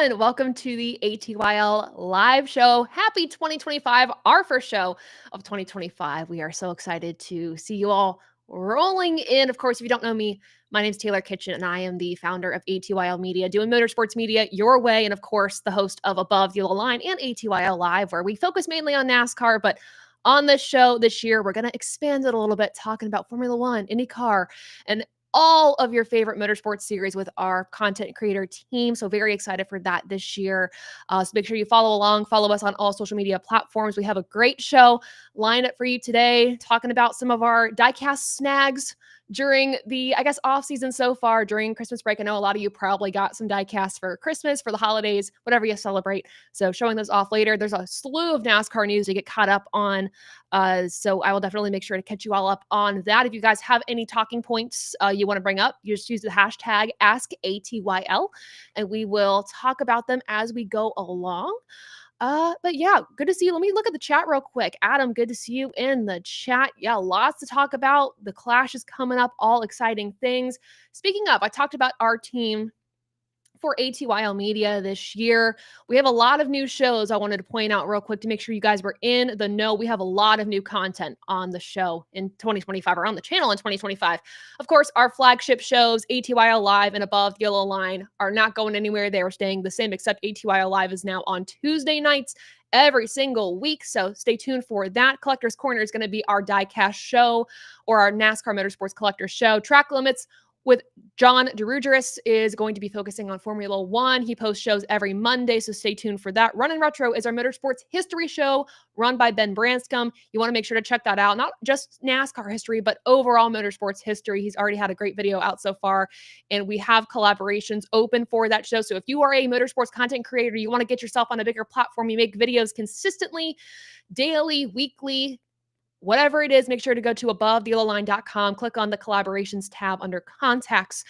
everyone. Welcome to the ATYL Live Show. Happy 2025, our first show of 2025. We are so excited to see you all rolling in. Of course, if you don't know me, my name is Taylor Kitchen, and I am the founder of ATYL Media, doing motorsports media your way, and of course, the host of Above the Yellow Line and ATYL Live, where we focus mainly on NASCAR, but on this show this year, we're going to expand it a little bit, talking about Formula One, IndyCar, and all of your favorite motorsports series with our content creator team. So very excited for that this year. So make sure you follow along, follow us on all social media platforms. We have a great show lined up for you today, talking about some of our diecast snags during the, off season so far during Christmas break. I know a lot of you probably got some diecasts for Christmas, for the holidays, whatever you celebrate. So showing those off later. There's a slew of NASCAR news to get caught up on. So I will definitely make sure to catch you all up on that. If you guys have any talking points you want to bring up, you just use the hashtag AskATYL, and we will talk about them as we go along. But yeah, good to see you. Let me look at the chat real quick. Adam, good to see you in the chat. Yeah, lots to talk about. The Clash is coming up, all exciting things. Speaking of, I talked about our team for ATYL Media this year. We have a lot of new shows I wanted to point out real quick to make sure you guys were in the know. We have a lot of new content on the show in 2025, or on the channel in 2025. Of course, our flagship shows, ATYL Live and Above the Yellow Line, are not going anywhere. They are staying the same, except ATYL Live is now on Tuesday nights every single week. So stay tuned for that. Collector's Corner is going to be our diecast show, or our NASCAR Motorsports Collector show. Track Limits with John DeRugeris is going to be focusing on Formula One. He posts shows every Monday, so stay tuned for that. Run and Retro is our motorsports history show run by Ben Branscombe. You want to make sure to check that out. Not just NASCAR history, but overall motorsports history. He's already had a great video out so far, and we have collaborations open for that show. So if you are a motorsports content creator, you want to get yourself on a bigger platform, you make videos consistently, daily, weekly, whatever it is, make sure to go to abovetheyellowline.com, click on the collaborations tab under contacts,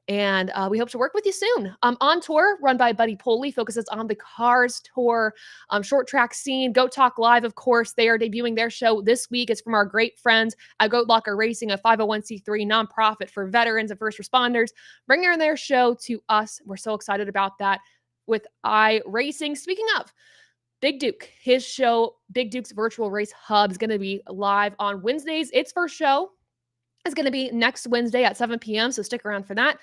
and we hope to work with you soon. On Tour, run by Buddy Poley, focuses on the Cars Tour short track scene. Goat Talk Live, of course, they are debuting their show this week. It's from our great friends at Goat Locker Racing, a 501c3 nonprofit for veterans and first responders, bringing their show to us. We're so excited about that with iRacing. Speaking of Big Duke, his show, Big Duke's Virtual Race Hub, is going to be live on Wednesdays. Its first show is going to be next Wednesday at 7 p.m., so stick around for that.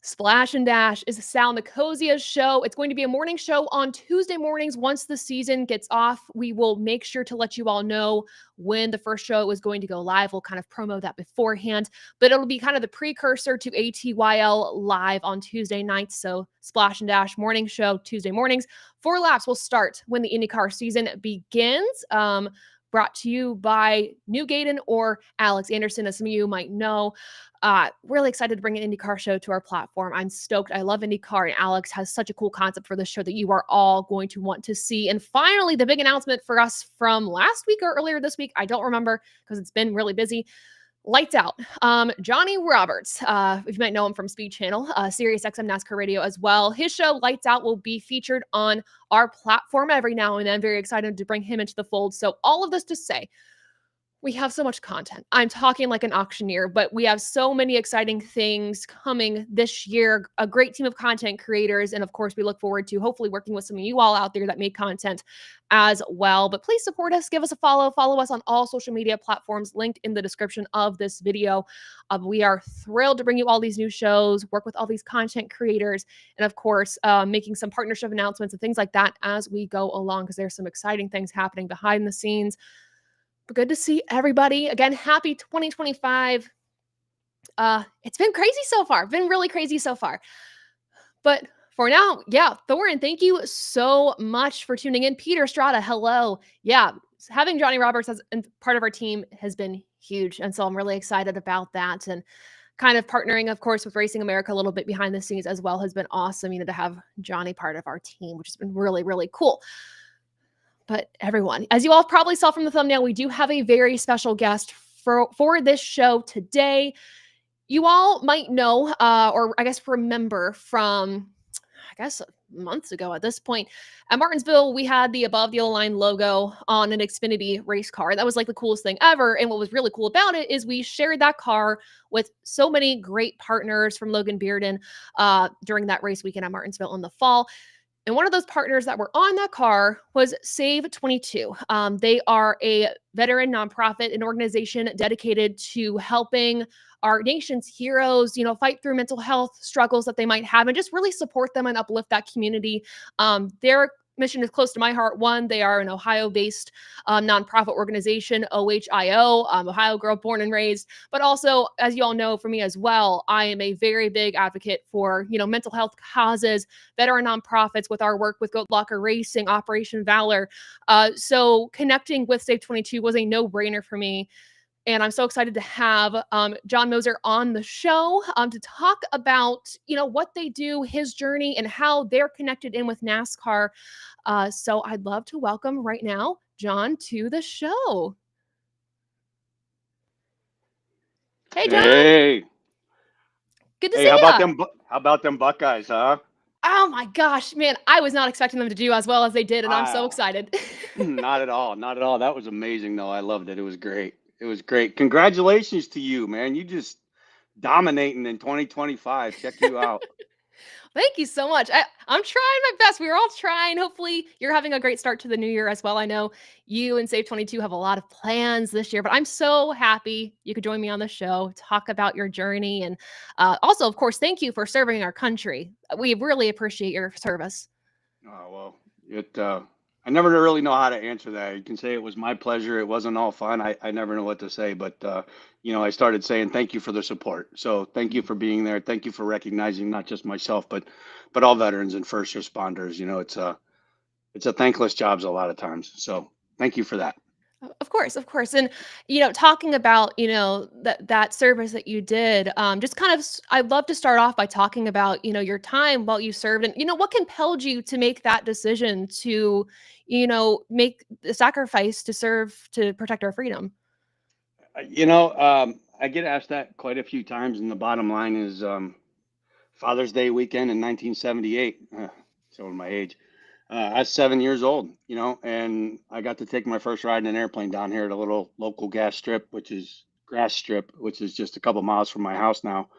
Splash and Dash is Sal Nicosia's show. It's going to be a morning show on Tuesday mornings. Once the season gets off, we will make sure to let you all know when the first show is going to go live. We'll kind of promo that beforehand, but it'll be kind of the precursor to ATYL Live on Tuesday nights. So Splash and Dash morning show, Tuesday mornings. 4 laps will start when the IndyCar season begins. Brought to you by New Gaydon or Alex Anderson, as some of you might know. Really excited to bring an IndyCar show to our platform. I'm stoked. I love IndyCar, and Alex has such a cool concept for this show that you are all going to want to see. And finally, the big announcement for us from last week or earlier this week, I don't remember because it's been really busy. Lights Out. Johnny Roberts, if you might know him from Speed Channel, Sirius XM NASCAR Radio as well. His show, Lights Out, will be featured on our platform every now and then. Very excited to bring him into the fold. So all of this to say, we have so much content. I'm talking like an auctioneer, but we have so many exciting things coming this year, a great team of content creators. And of course, we look forward to hopefully working with some of you all out there that make content as well. But please support us, give us a follow us on all social media platforms linked in the description of this video. We are thrilled to bring you all these new shows, work with all these content creators, and of course, making some partnership announcements and things like that as we go along, because there's some exciting things happening behind the scenes. But good to see everybody. Again, happy 2025. It's been crazy so far. Been really crazy so far. But for now, yeah, Thorin, thank you so much for tuning in. Peter Strada, hello. Yeah, having Johnny Roberts as part of our team has been huge. And so I'm really excited about that. And kind of partnering, of course, with Racing America a little bit behind the scenes as well has been awesome, to have Johnny part of our team, which has been really, really cool. But everyone, as you all probably saw from the thumbnail, we do have a very special guest for this show today. You all might know, or remember from, months ago at this point, at Martinsville, we had the Above the Yellow Line logo on an Xfinity race car. That was like the coolest thing ever. And what was really cool about it is we shared that car with so many great partners from Logan Bearden during that race weekend at Martinsville in the fall. And one of those partners that were on that car was Save 22. They are a veteran nonprofit, an organization dedicated to helping our nation's heroes, fight through mental health struggles that they might have and just really support them and uplift that community. Their mission is close to my heart. One, they are an Ohio-based nonprofit organization, OHIO, Ohio girl born and raised. But also, as you all know, for me as well, I am a very big advocate for, mental health causes, veteran nonprofits with our work with Goat Locker Racing, Operation Valor. So connecting with Save 22 was a no-brainer for me. And I'm so excited to have John Moser on the show to talk about, what they do, his journey, and how they're connected in with NASCAR. So I'd love to welcome right now John to the show. Hey, John. Hey, Good to hey, see you. How about them Buckeyes, huh? Oh my gosh, man. I was not expecting them to do as well as they did, and I'm so Ah, excited. not at all, not at all. That was amazing, though. I loved it. It was great. It was great. Congratulations to you, man. You just dominating in 2025. Check you out. Thank you so much. I'm trying my best. We're all trying. Hopefully, you're having a great start to the new year as well. I know you and Save 22 have a lot of plans this year, but I'm so happy you could join me on the show, talk about your journey. And also, of course, thank you for serving our country. We really appreciate your service. Oh, well, it, I never really know how to answer that. You can say it was my pleasure. It wasn't all fun. I never know what to say, but, I started saying thank you for the support. So thank you for being there. Thank you for recognizing not just myself, but all veterans and first responders. It's a thankless jobs a lot of times. So thank you for that. Of course, of course. And talking about, that service that you did, just kind of I'd love to start off by talking about, your time while you served and what compelled you to make that decision to, make the sacrifice to serve to protect our freedom. I get asked that quite a few times, and the bottom line is Father's Day weekend in 1978. Showing my age. I was 7 years old, and I got to take my first ride in an airplane down here at a little local grass strip, which is just a couple miles from my house now.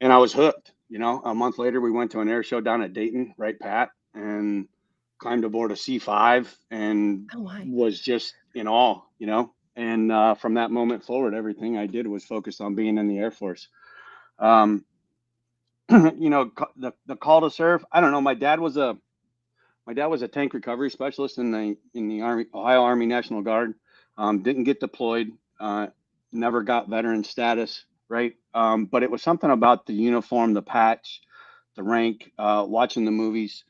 And I was hooked. A month later, we went to an air show down at Dayton, right, Pat, and climbed aboard a C5 and Oh my. was just in awe. And from that moment forward, everything I did was focused on being in the Air Force. Um, the call to serve. I don't know. My dad was a tank recovery specialist in the Army, Ohio Army National Guard. Didn't get deployed. Never got veteran status. Right. But it was something about the uniform, the patch, the rank. Watching the movies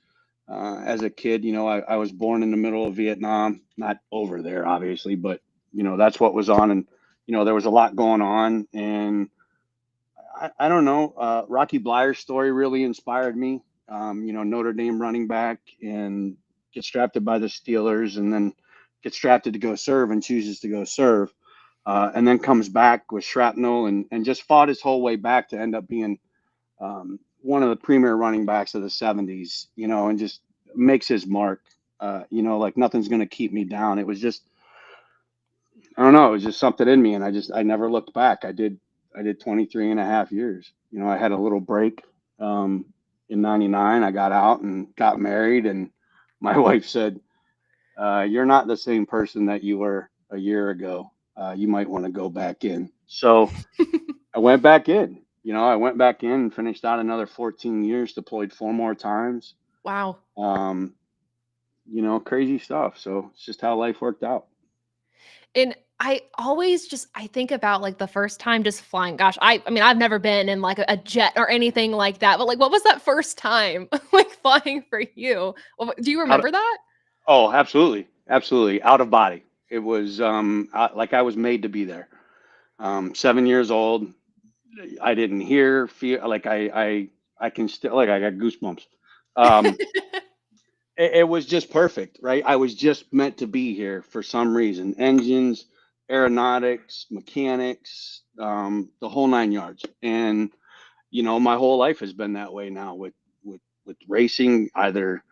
as a kid. I was born in the middle of Vietnam, not over there, obviously, but that's what was on, and there was a lot going on, and I don't know. Rocky Blyer's story really inspired me. Notre Dame running back and gets drafted by the Steelers and then gets drafted to go serve and chooses to go serve. And then comes back with shrapnel and just fought his whole way back to end up being one of the premier running backs of the 70s, and just makes his mark. Like nothing's going to keep me down. It was just, I don't know. It was just something in me, and I never looked back. I did 23 and a half years. I had a little break in '99. I got out and got married, and my wife said, "You're not the same person that you were a year ago. You might want to go back in." So I went back in. I went back in and finished out another 14 years, deployed 4 more times. Wow. Um, crazy stuff. So it's just how life worked out. And I always just I think about, like, the first time just flying. Gosh, I mean, I've never been in, like, a jet or anything like that, but, like, what was that first time, like, flying for you? Do you Out remember that? Oh, absolutely, absolutely. Out of body. It was like I was made to be there. 7 years old. I didn't hear, feel like I can still like I got goosebumps. Um, it was just perfect, right? I was just meant to be here for some reason. Engines, aeronautics, mechanics, the whole nine yards. And my whole life has been that way now with racing, either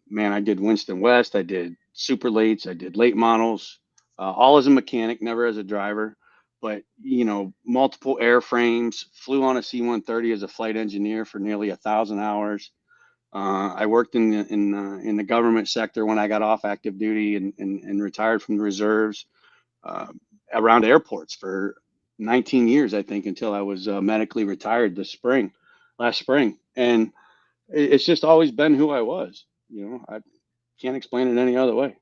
man, I did Winston West, I did super lates, I did late models, all as a mechanic, never as a driver. But multiple airframes, flew on a C-130 as a flight engineer for nearly 1,000 hours. I worked in the government sector when I got off active duty and retired from the reserves, uh, around airports for 19 years, I think, until I was medically retired last spring. And it's just always been who I was. I can't explain it any other way.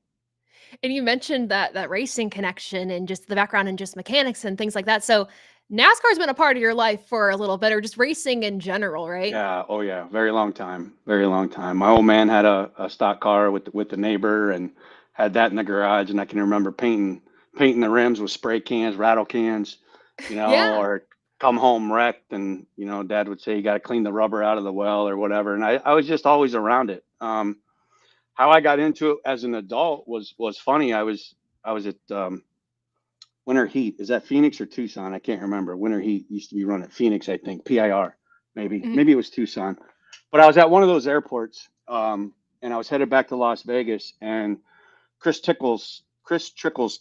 And you mentioned that racing connection and just the background and just mechanics and things like that. So NASCAR's been a part of your life for a little bit, or just racing in general, right? Yeah, oh yeah, very long time, very long time. My old man had a stock car with the neighbor and had that in the garage, and I can remember painting the rims with spray cans, rattle cans, Yeah. or come home wrecked, and Dad would say you got to clean the rubber out of the well or whatever, and I was just always around it. How I got into it as an adult was funny. I was at Winter Heat. Is that Phoenix or Tucson? I can't remember. Winter Heat used to be run at Phoenix, I think. PIR, maybe. Mhm. Maybe it was Tucson. But I was at one of those airports, and I was headed back to Las Vegas, and Chris Trickle's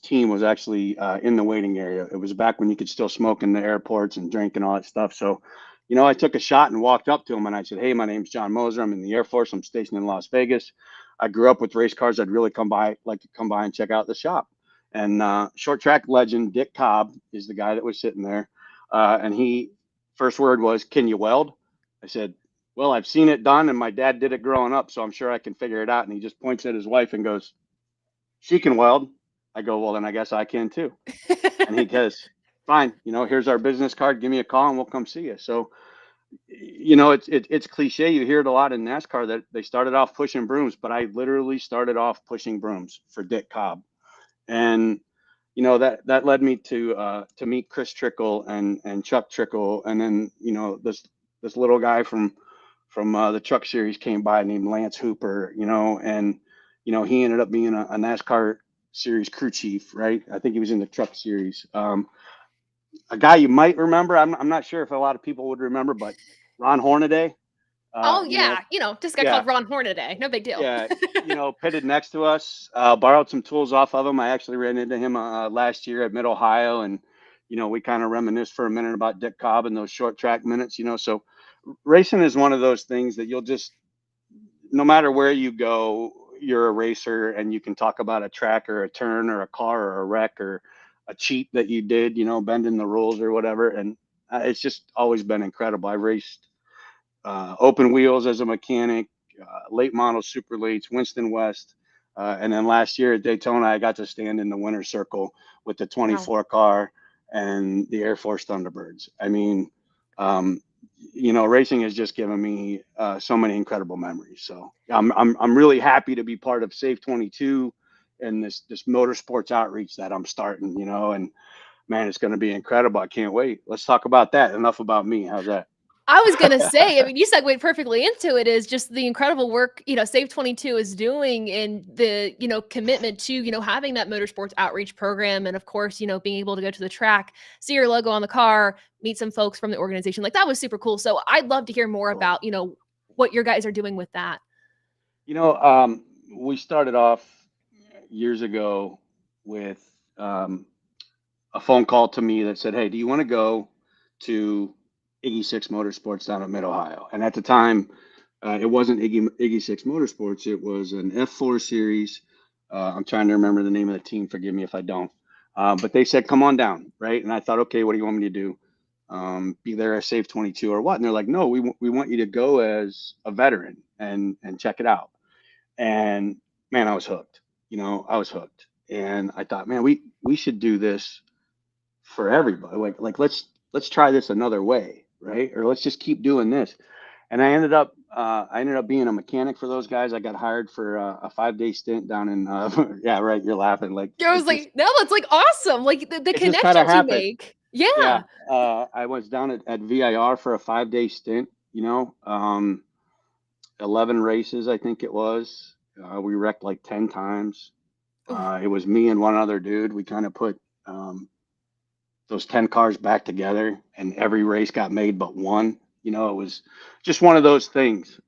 team was actually in the waiting area. It was back when you could still smoke in the airports and drink and all that stuff. So, I took a shot and walked up to him and I said, "Hey, my name's John Moser. I'm in the Air Force. I'm stationed in Las Vegas. I grew up with race cars. I'd really like to come by and check out the shop." And short track legend Dick Cobb is the guy that was sitting there, and he first word was, "Can you weld?" I said, "Well, I've seen it done, and my dad did it growing up, so I'm sure I can figure it out." And he just points at his wife and goes, "She can weld." I go, "Well, then I guess I can too." And he goes, "Fine, here's our business card. Give me a call and we'll come see you." So, it's cliche. You hear it a lot in NASCAR that they started off pushing brooms, but I literally started off pushing brooms for Dick Cobb. And that led me to meet Chris Trickle and Chuck Trickle, and then this little guy from the Truck Series came by named Lance Hooper, and he ended up being a NASCAR Series crew chief, right? I think he was in the Truck Series. A guy you might remember, I'm not sure if a lot of people would remember, but Ron Hornaday, Oh, you know, yeah, just got yeah, called Ron Hornaday, no big deal. yeah, pitted next to us, borrowed some tools off of him. I actually ran into him last year at Mid Ohio, and we kind of reminisced for a minute about Dick Cobb and those short track minutes. So racing is one of those things that you'll just, no matter where you go, you're a racer, and you can talk about a track or a turn or a car or a wreck or a cheat that you did, bending the rules or whatever, and it's just always been incredible. I raced open wheels as a mechanic, late model super lates, Winston West. And then last year at Daytona, I got to stand in the winner's circle with the Wow. 24 car and the Air Force Thunderbirds. I mean, um, racing has just given me so many incredible memories. So I'm really happy to be part of Save 22 and this motorsports outreach that I'm starting. And man, it's going to be incredible. I can't wait. Let's talk about that. Enough about me. How's that? I was gonna say, I mean, you segued perfectly into it, is just the incredible work, Save 22 is doing, and the, commitment to, having that motorsports outreach program. And of course, being able to go to the track, see your logo on the car, meet some folks from the organization. Like, that was super cool. So I'd love to hear more Cool. about, what your guys are doing with that. We started off years ago with a phone call to me that said, "Hey, do you want to go to Iggy Six Motorsports down at Mid Ohio?" And at the time, it wasn't Iggy Six Motorsports; it was an F4 series. I'm trying to remember the name of the team. Forgive me if I don't. But they said, "Come on down," right? And I thought, "Okay, what do you want me to do? Be there as Save 22 or what?" And they're like, "No, we want you to go as a veteran and check it out." And man, I was hooked. I was hooked, and I thought, man, we should do this for everybody. Like let's try this another way, right? Or let's just keep doing this. And I ended up being a mechanic for those guys. I got hired for a 5 day stint down in yeah, right. You're laughing like I was like, no, that's like awesome. Like the it just kind of connections you happened. make. Yeah. Yeah, I was down at VIR for a 5 day stint. 11 races, I think it was. We wrecked like 10 times. Oof. It was me and one other dude. We kind of put those 10 cars back together, and every race got made but one. It was just one of those things,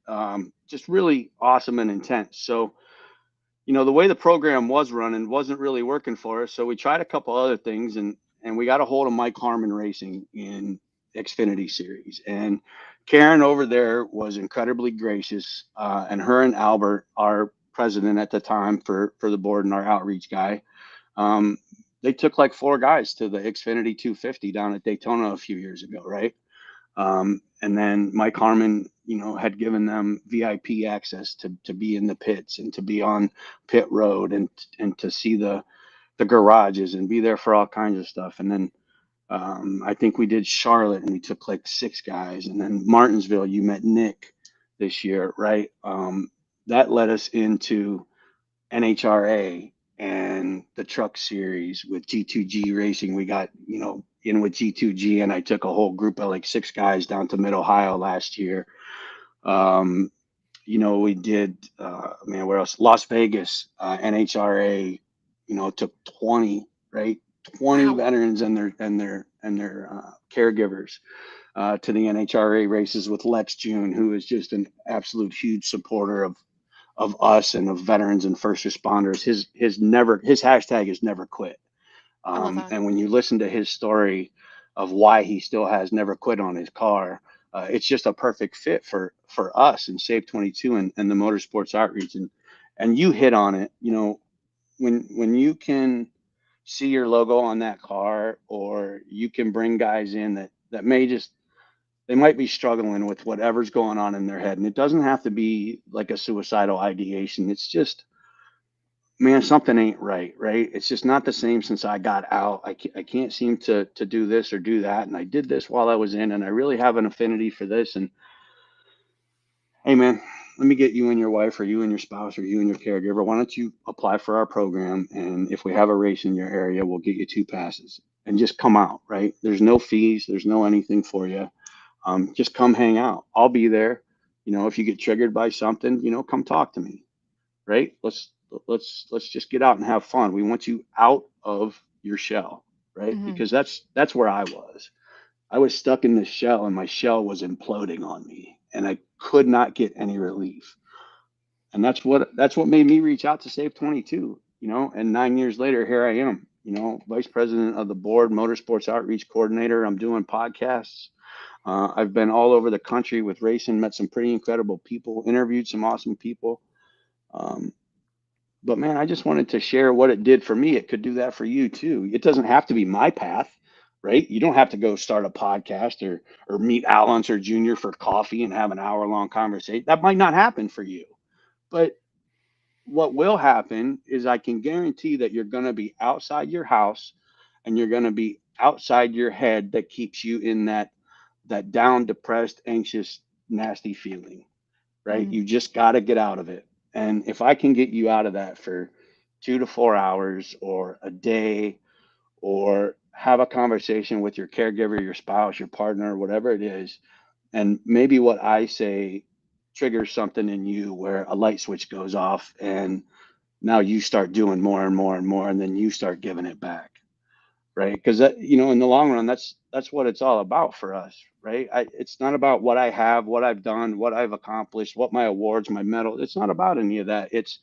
just really awesome and intense. So, the way the program was running wasn't really working for us. So we tried a couple other things, and we got a hold of Mike Harmon Racing in Xfinity Series. And Karen over there was incredibly gracious, and her and Albert, our president at the time for the board and our outreach guy, um, they took like four guys to the Xfinity 250 down at Daytona a few years ago, right? And then Mike Harmon, had given them VIP access to be in the pits and to be on pit road and to see the garages and be there for all kinds of stuff. And then I think we did Charlotte and we took like six guys. And then Martinsville, you met Nick this year, right? That led us into NHRA and the truck series with G2G Racing. We got, in with G2G, and I took a whole group of like six guys down to Mid Ohio last year. Um, we did, man, where else? Las Vegas, NHRA, took 20, right? 20 Wow. veterans and their caregivers to the NHRA races with Lex June, who is just an absolute huge supporter of us and of veterans and first responders. His hashtag is never quit. I love that. And when you listen to his story of why he still has never quit on his car, it's just a perfect fit for us and Save 22 and the motorsports outreach. And you hit on it. When you can see your logo on that car, or you can bring guys in that may just, they might be struggling with whatever's going on in their head, and it doesn't have to be like a suicidal ideation. It's just, man, something ain't right, right? It's just not the same since I got out. I can't seem to do this or do that, and I did this while I was in, and I really have an affinity for this. And hey, man, let me get you and your wife, or you and your spouse, or you and your caregiver. Why don't you apply for our program? And if we have a race in your area, we'll get you two passes and just come out, right? There's no fees, there's no anything for you. Just come hang out. I'll be there. If you get triggered by something, come talk to me, right? Let's just get out and have fun. We want you out of your shell, right? Hmm. Because that's where I was. I was stuck in this shell, and my shell was imploding on me, and I could not get any relief. And that's what made me reach out to Save 22, and 9 years later, here I am, vice president of the board, motorsports outreach coordinator. I'm doing podcasts. I've been all over the country with racing, met some pretty incredible people, interviewed some awesome people. Um, but man, I just wanted to share what it did for me. It could do that for you too. It doesn't have to be my path, right? You don't have to go start a podcast or meet Al Unser Jr. for coffee and have an hour-long conversation. That might not happen for you. But what will happen is, I can guarantee that you're going to be outside your house, and you're going to be outside your head that keeps you in that down, depressed, anxious, nasty feeling, right? Hmm. You just got to get out of it. And if I can get you out of that for 2 to 4 hours or a day, or have a conversation with your caregiver, your spouse, your partner, whatever it is, and maybe what I say triggers something in you where a light switch goes off, and now you start doing more and more and more, and then you start giving it back, right? Because that, in the long run, that's what it's all about for us, right? It's not about what I have, what I've done, what I've accomplished, what my awards, my medal. It's not about any of that. It's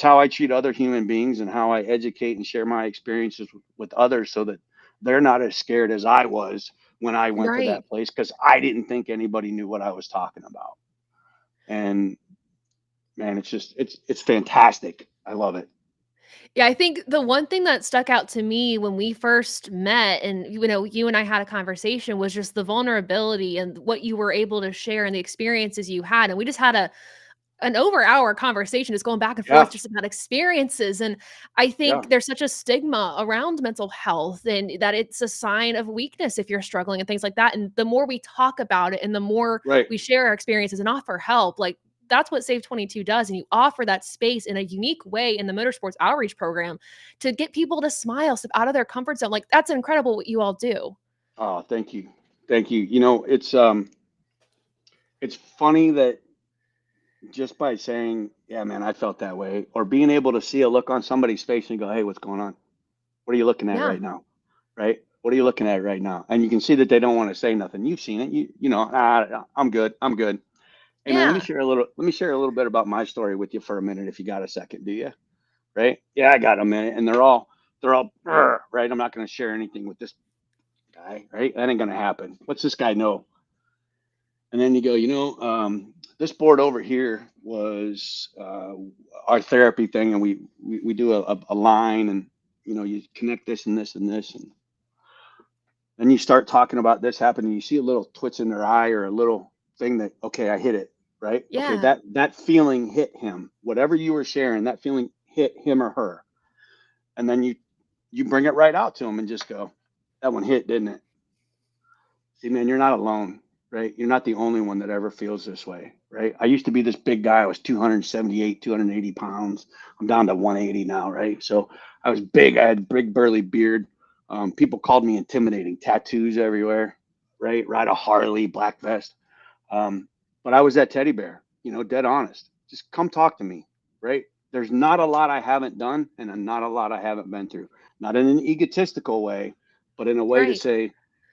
how I treat other human beings, and how I educate and share my experiences with others, so that they're not as scared as I was when I went to Right. that place, because I didn't think anybody knew what I was talking about. And man, it's fantastic. I love it. Yeah, I think the one thing that stuck out to me when we first met and, you and I had a conversation was just the vulnerability and what you were able to share and the experiences you had. And we just had an over hour conversation just going back and Yeah, forth just about experiences. And I yeah, think there's such a stigma around mental health and that it's a sign of weakness if you're struggling and things like that. And the more we talk about it and the more right. we share our experiences and offer help, like that's what Save 22 does. And you offer that space in a unique way in the motorsports outreach program to get people to smile, step out of their comfort zone. Like that's incredible what you all do. Oh, thank you, thank you. It's funny that just by saying, yeah, man, I felt that way, or being able to see a look on somebody's face and go, hey, what's going on? What are you looking at Yeah. right now? Right? What are you looking at right now? And you can see that they don't want to say nothing. You've seen it. I'm good. I'm good. Hey man, Yeah. let me share a little bit about my story with you for a minute, if you got a second, do you? Right? Yeah, I got a minute. And they're all right. I'm not going to share anything with this guy, right? That ain't going to happen. What's this guy know? And then you go, this board over here was our therapy thing, and we do a line, and you connect this and this and this, and then you start talking about this happening. You see a little twitch in their eye or a little thing that, okay, I hit it, right? Okay, Yeah. that feeling hit him. Whatever you were sharing, that feeling hit him or her, and then you bring it right out to them and just go, that one hit, didn't it? See, man, you're not alone, right? You're not the only one that ever feels this way, right? I used to be this big guy. I was 278, 280 pounds. I'm down to 180 now, right? So I was big. I had big, burly beard. People called me intimidating, tattoos everywhere, right? Ride a Harley, black vest. But I was that teddy bear, dead honest. Just come talk to me, right? There's not a lot I haven't done and not a lot I haven't been through. Not in an egotistical way, but in a way to Right. say,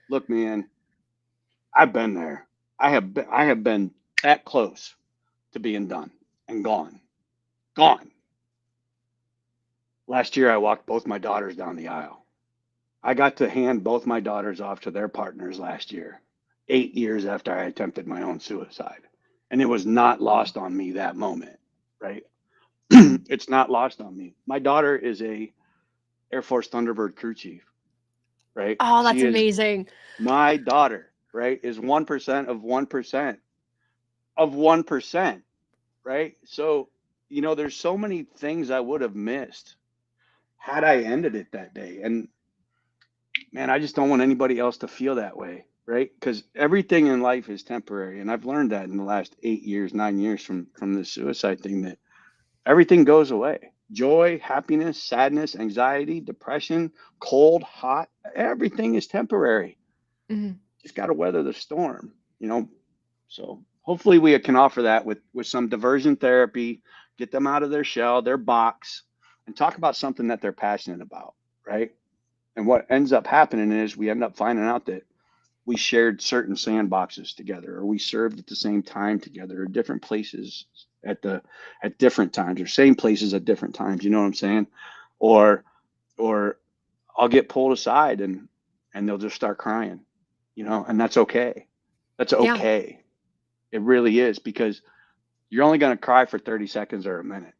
look, man, I've been there. I have been that close to being done and gone. Gone. Last year I walked both my daughters down the aisle. I got to hand both my daughters off to their partners last year, 8 years after I attempted my own suicide. And it was not lost on me that moment, right? It's not lost on me. My daughter is a Air Force Thunderbird crew chief, right? Oh, She that's is amazing. my daughter, right? Is 1% of 1% of 1%, right? So, there's so many things I would have missed had I ended it that day. And man, I just don't want anybody else to feel that way, right? Because everything in life is temporary, and I've learned that in the last 8 years, 9 years from the suicide thing, that everything goes away. Joy, happiness, sadness, anxiety, depression, cold, hot, everything is temporary. Mhm. Just got to weather the storm. So hopefully we can offer that with some diversion therapy, get them out of their shell, their box, and talk about something that they're passionate about, right? And what ends up happening is we end up finding out that we shared certain sandboxes together, or we served at the same time together, or different places at different times, or same places at different times. You know what I'm saying? Or or I'll get pulled aside and they'll just start crying, and that's okay. That's Yeah. okay. It really is, because you're only going to cry for 30 seconds or a minute.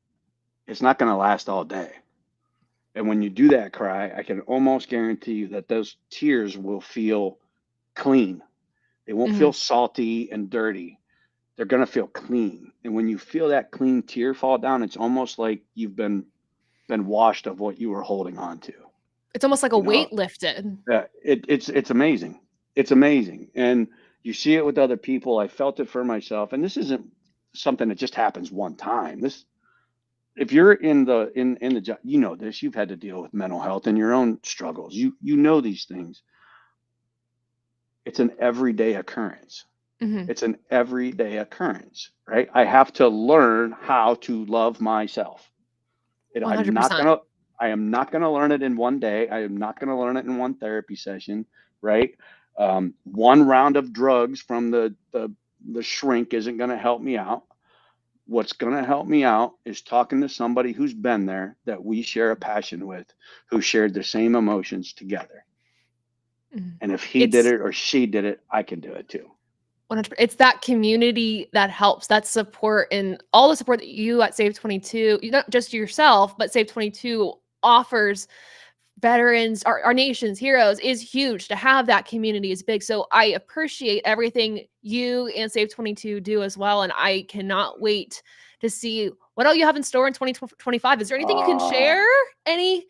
It's not going to last all day. And when you do that cry, I can almost guarantee you that those tears will feel clean. They won't feel Mhm. salty and dirty. They're going to feel clean. And when you feel that clean tear fall down, it's almost like you've been washed of what you were holding on to. It's almost like a You know, weight lifted. it's amazing. It's amazing, and you see it with other people. I felt it for myself, and this isn't something that just happens one time. This, if you're in the job, you know this. You've had to deal with mental health and your own struggles. You know these things. It's an everyday occurrence. Mhm. It's an everyday occurrence, right? I have to learn how to love myself. It, I'm not 100%. gonna I am not gonna learn it in one day. I am not gonna learn it in one therapy session, right? One round of drugs from the shrink isn't gonna help me out. What's gonna help me out is talking to somebody who's been there, that we share a passion with, who shared the same emotions together. Mhm. And if he did It's it or she did it, I can do it too. 100. It's that community that helps, that support, and all the support that you at Save 22, you not just yourself, but Save 22 offers veterans, our nation's heroes, is huge. To have that community is big. So I appreciate everything you and Save 22 do as well, and I cannot wait to see what all you have in store in 2025. Is there anything you can Uh, share? Any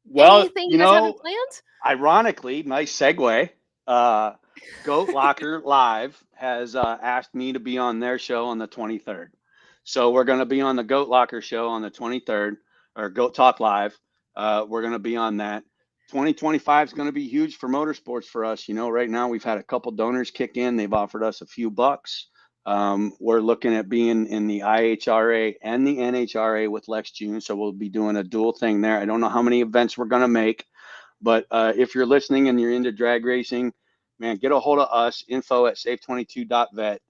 well, anything you guys have in planned? ironically, nice segue. Uh, Goat Locker Live has asked me to be on their show on the 23rd. So we're going to be on the Goat Locker show on the 23rd, or Goat Talk Live. We're going to be on that. 2025 is going to be huge for motorsports for us. Right now we've had a couple donors kick in. They've offered us a few bucks. We're looking at being in the IHRA and the NHRA with Lex June. So we'll be doing a dual thing there. I don't know how many events we're going to make. But if you're listening and you're into drag racing, man, get a hold of us, info@save22.vet,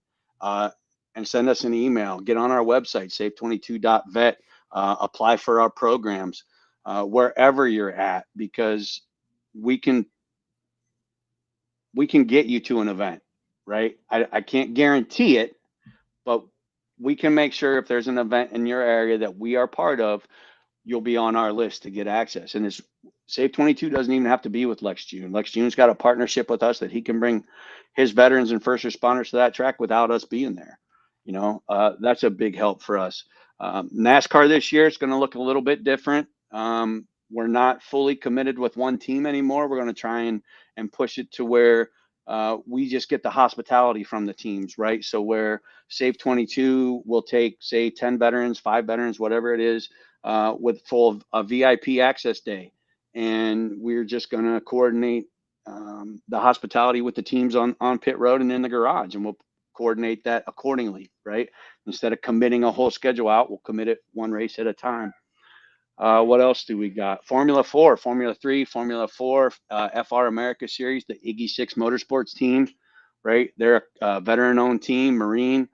and send us an email. Get on our website, save22.vet, apply for our programs wherever you're at, because we can we can get you to an event. right? I can't guarantee it, but we can make sure if there's an event in your area that we are part of, you'll be on our list to get access. And it's Save 22 doesn't even have to be with Lex June. Lex June's got a partnership with us that he can bring his veterans and first responders to that track without us being there. That's a big help for us. NASCAR this year is going to look a little bit different. We're not fully committed with one team anymore. We're going to try and push it to where we just get the hospitality from the teams, right? So where Save 22 will take, say, 10 veterans, 5 veterans, whatever it is, with full a VIP access day, and we're just going to coordinate the hospitality with the teams on pit road and in the garage, and we'll coordinate that accordingly, right? Instead of committing a whole schedule out, we'll commit it one race at a time. What else do we got? Formula 4, Formula 3, Formula 4, FR America Series, the Iggy 6 Motorsports team, right? They're a veteran-owned team, Marine.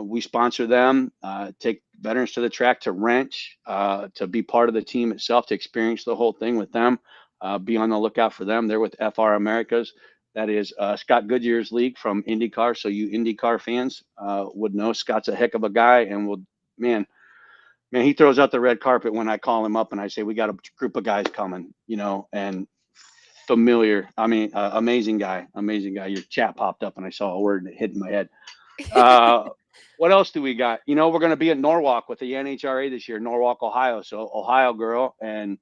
We sponsor them, take veterans to the track to wrench, to be part of the team itself, to experience the whole thing with them. Be on the lookout for them. They're with FR Americas. That is Scott Goodyear's league from IndyCar. So you IndyCar fans would know Scott's a heck of a guy, and man, he throws out the red carpet when I call him up and I say, we got a group of guys coming, and familiar. I mean, amazing guy. Your chat popped up and I saw a word that hit in my head. What else do we got? We're going to be in Norwalk with the NHRA this year, Norwalk, Ohio. So Ohio girl, and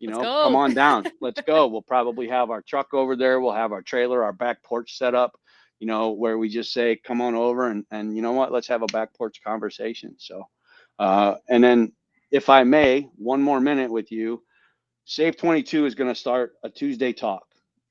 Let's come go. on down. Let's go. We'll probably have our truck over there. We'll have our trailer, our back porch set up, where we just say, come on over and you know what, let's have a back porch conversation. So, and then if I may, one more minute with you, Save 22 is going to start a Tuesday talk,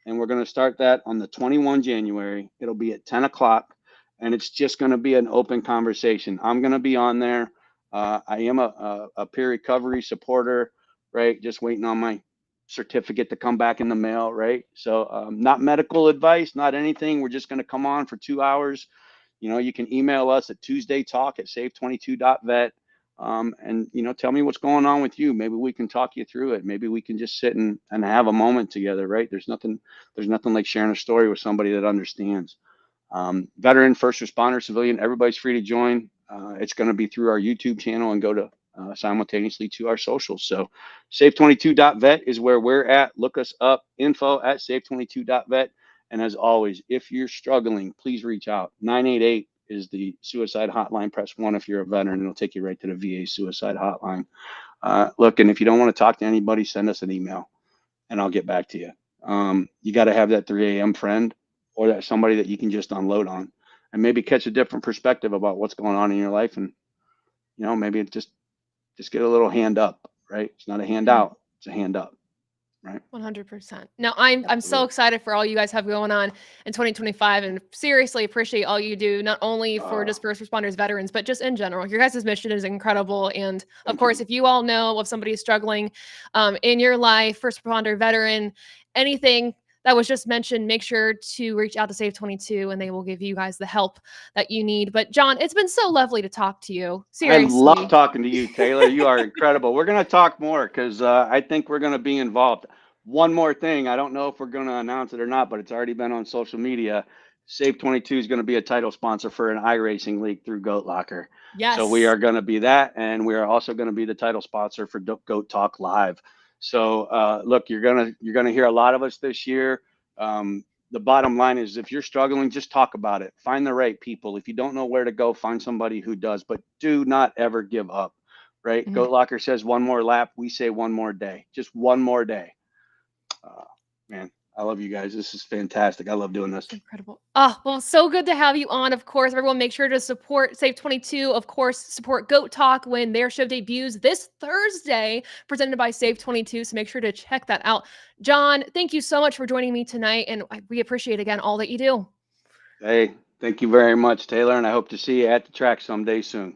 and we're going to start that on the 21 January. It'll be at 10 o'clock, and it's just going to be an open conversation. I'm going to be on there. I am a peer recovery supporter, right? Just waiting on my certificate to come back in the mail, right? So not medical advice, not anything. We're just going to come on for 2 hours. You can email us at tuesdaytalk@save22.vet. And tell me what's going on with you. Maybe we can talk you through it. Maybe we can just sit and have a moment together, right? There's nothing like sharing a story with somebody that understands. Veteran, first responder, civilian, everybody's free to join. It's going to be through our YouTube channel and go to simultaneously to our socials. So save22.vet is where we're at. Look us up, info@save22.vet. And as always, if you're struggling, please reach out. 988 is the suicide hotline. Press 1 if you're a veteran. It'll take you right to the VA suicide hotline. Look, and if you don't want to talk to anybody, send us an email and I'll get back to you. You got to have that 3 a.m. friend or that somebody that you can just unload on and maybe catch a different perspective about what's going on in your life. And, maybe just get a little hand up, right? It's not a handout, it's a hand up. Right. 100%. No, I'm so excited for all you guys have going on in 2025, and seriously appreciate all you do, not only for just first responders, veterans, but just in general. Your guys' mission is incredible. And of course, if you all know of somebody struggling in your life, first responder, veteran, anything that was just mentioned, make sure to reach out to Save 22 and they will give you guys the help that you need. But John, it's been so lovely to talk to you. Seriously. I love talking to you, Taylor. You are incredible. We're going to talk more because I think we're going to be involved. One more thing. I don't know if we're going to announce it or not, but it's already been on social media. Save 22 is going to be a title sponsor for an iRacing league through Goat Locker. Yes. So we are going to be that, and we are also going to be the title sponsor for Goat Talk Live. So look, you're gonna hear a lot of us this year. The bottom line is if you're struggling, just talk about it. Find the right people. If you don't know where to go, find somebody who does, but do not ever give up, right? Goat Locker says one more lap. We say one more day, just one more day. Man, I love you guys. This is fantastic. I love doing this. It's incredible. Oh, well, so good to have you on. Of course, everyone make sure to support Save 22. Of course, support Goat Talk when their show debuts this Thursday, presented by Save 22. So make sure to check that out. John, thank you so much for joining me tonight. And we appreciate, again, all that you do. Hey, thank you very much, Taylor. And I hope to see you at the track someday soon.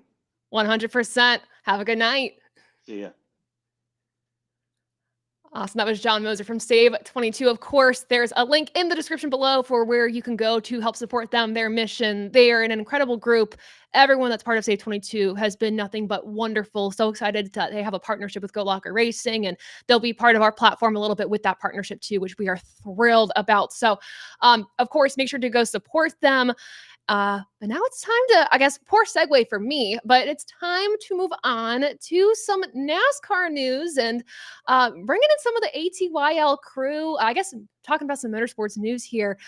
100%. Have a good night. See ya. Awesome. That was John Moser from Save 22. Of course, there's a link in the description below for where you can go to help support them, their mission. They are an incredible group. Everyone that's part of Save 22 has been nothing but wonderful. So excited that they have a partnership with Go Locker Racing, and they'll be part of our platform a little bit with that partnership too, which we are thrilled about. So, of course, make sure to go support them. But now it's time to, I guess, poor segue for me, but it's time to move on to some NASCAR news and bringing in some of the ATYL crew. I guess talking about some motorsports news here.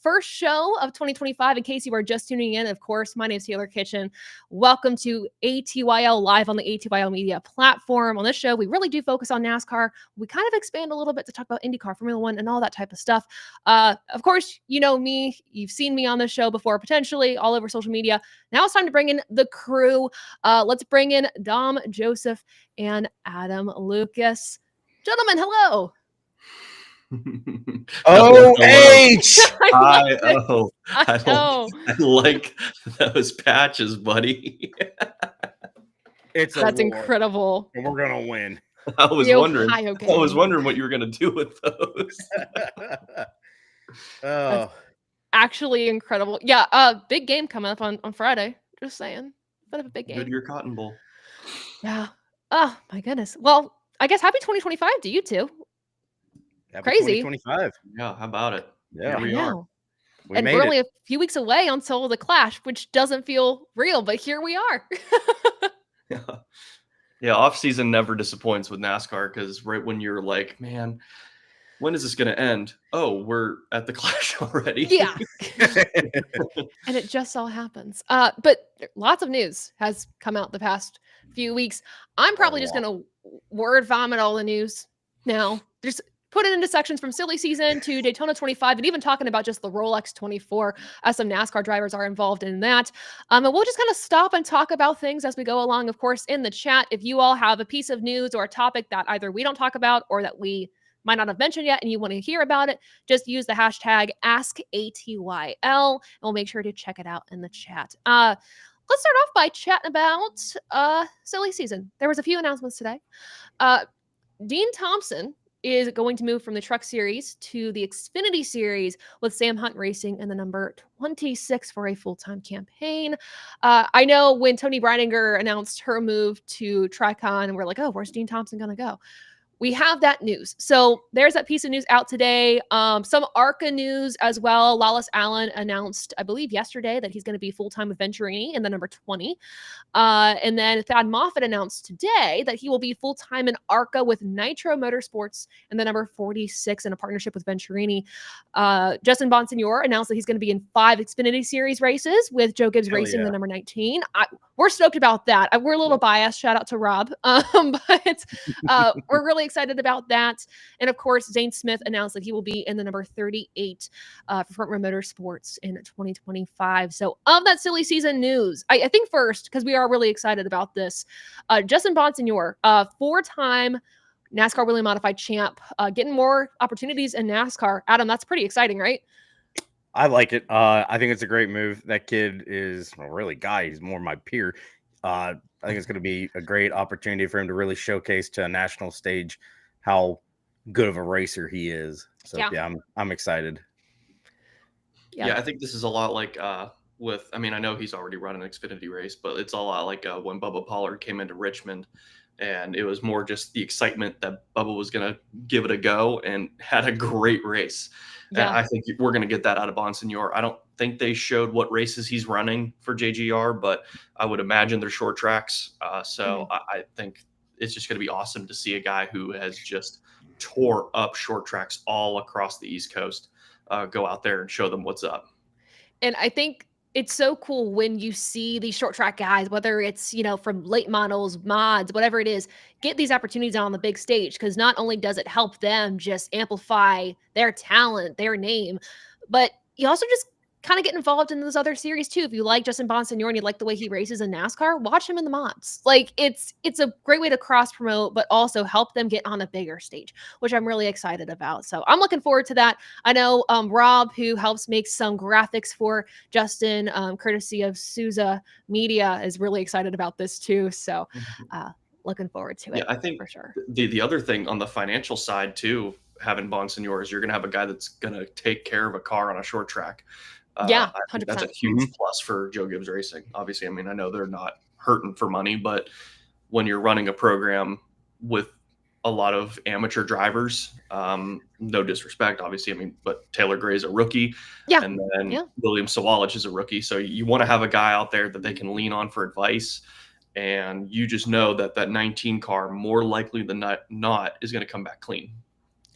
First show of 2025. In case you are just tuning in, of course, my name is Taylor Kitchen. Welcome to ATYL Live on the ATYL Media platform. On this show, we really do focus on NASCAR. We kind of expand a little bit to talk about IndyCar, Formula One, and all that type of stuff. Of course, you know me. You've seen me on this show before, potentially all over social media. Now it's time to bring in the crew. Let's bring in Dom, Joseph, and Adam Lucas. Gentlemen, hello. O-H! I like those patches, buddy. That's incredible. And we're going to win. I was wondering what you were going to do with those. That's actually incredible. Yeah, big game coming up on Friday. Just saying. Bit of a big game. Goodyear Cotton Bowl. Yeah. Oh, my goodness. Well, I guess happy 2025 to you two. Happy Crazy. 2025. Yeah, how about it? Yeah, we are. We're only a few weeks away until the Clash, which doesn't feel real, but here we are. Yeah, off season never disappoints with NASCAR because right when you're like, man, when is this going to end? Oh, we're at the Clash already. Yeah. And it just all happens. But lots of news has come out the past few weeks. I'm probably just going to word vomit all the news now. There's put it into sections from silly season to Daytona 25, and even talking about just the Rolex 24, as some NASCAR drivers are involved in that. And we'll just kind of stop and talk about things as we go along. Of course, in the chat, if you all have a piece of news or a topic that either we don't talk about or that we might not have mentioned yet and you want to hear about it, just use the hashtag AskATYL, and we'll make sure to check it out in the chat. Let's start off by chatting about silly season. There was a few announcements today. Dean Thompson is going to move from the Truck Series to the Xfinity Series with Sam Hunt Racing in the number 26 for a full-time campaign. I know when Tony Breidinger announced her move to Tricon, and we're like, oh, where's Dean Thompson going to go? We have that news. So there's that piece of news out today. Some ARCA news as well. Lawless Allen announced, I believe yesterday, that he's going to be full-time with Venturini in the number 20. And then Thad Moffitt announced today that he will be full-time in ARCA with Nitro Motorsports in the number 46 in a partnership with Venturini. Justin Bonsignore announced that he's going to be in 5 Xfinity Series races with Joe Gibbs Racing, the number 19. We're stoked about that. We're a little biased. Shout out to Rob. But we're really excited about that. And of course, Zane Smith announced that he will be in the number 38 for Front Row Motorsports in 2025. So of that silly season news, I think first, because we are really excited about this, Justin Bonsignore, 4-time NASCAR Wheelie Modified champ, getting more opportunities in NASCAR. Adam, that's pretty exciting, right? I like it. I think it's a great move. That kid is he's more my peer. I think it's going to be a great opportunity for him to really showcase to a national stage how good of a racer he is. So yeah I'm excited. Yeah, I think this is a lot like I know he's already run an Xfinity race, but it's a lot like when Bubba Pollard came into Richmond, and it was more just the excitement that Bubba was going to give it a go and had a great race. Yeah. And I think we're going to get that out of Bonsignore. I don't think they showed what races he's running for JGR, but I would imagine they're short tracks. I think it's just going to be awesome to see a guy who has just tore up short tracks all across the East Coast go out there and show them what's up. And I think it's so cool when you see these short track guys, whether it's, from late models, mods, whatever it is, get these opportunities on the big stage, because not only does it help them just amplify their talent, their name, but you also just kind of get involved in those other series too. If you like Justin Bonsignore and you like the way he races in NASCAR, watch him in the mods. Like it's a great way to cross promote, but also help them get on a bigger stage, which I'm really excited about. So I'm looking forward to that. I know Rob, who helps make some graphics for Justin, courtesy of Souza Media, is really excited about this too. So looking forward to it. Yeah, I think for sure. The other thing on the financial side too, having Bonsignor, is you're going to have a guy that's going to take care of a car on a short track. Yeah, I think 100%. that's a huge plus for Joe Gibbs Racing. Obviously, I mean, I know they're not hurting for money, but when you're running a program with a lot of amateur drivers, no disrespect, obviously, I mean, but Taylor Gray's a rookie, and then William Sawalich is a rookie. So you want to have a guy out there that they can lean on for advice. And you just know that 19 car, more likely than not, is going to come back clean.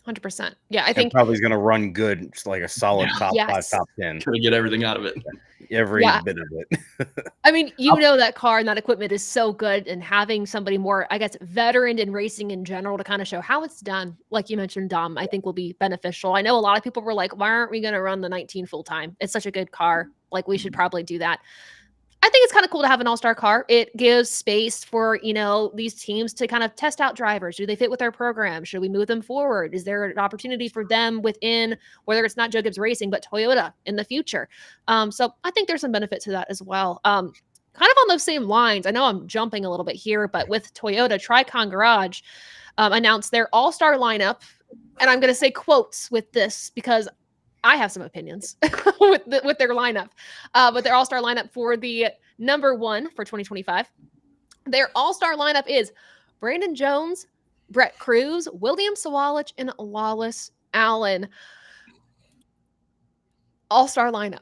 100%. Yeah, I think probably going to run good, just like a solid top 5, top 10. Trying to get everything out of it. Every bit of it. I mean, that car and that equipment is so good, and having somebody more, I guess, veteran in racing in general to kind of show how it's done, like you mentioned, Dom, I think will be beneficial. I know a lot of people were like, why aren't we going to run the 19 full time? It's such a good car. Like, we should probably do that. I think it's kind of cool to have an all-star car. It gives space for, these teams to kind of test out drivers. Do they fit with our program? Should we move them forward? Is there an opportunity for them within, whether it's not Joe Gibbs Racing, but Toyota in the future? So I think there's some benefit to that as well. Kind of on those same lines, I know I'm jumping a little bit here, but with Toyota, Tricon Garage announced their all-star lineup. And I'm going to say quotes with this because I have some opinions with their lineup, but their all-star lineup for the number 1 for 2025. Their all-star lineup is Brandon Jones, Brett Cruz, William Sawalich, and Lawless Allen. All-star lineup.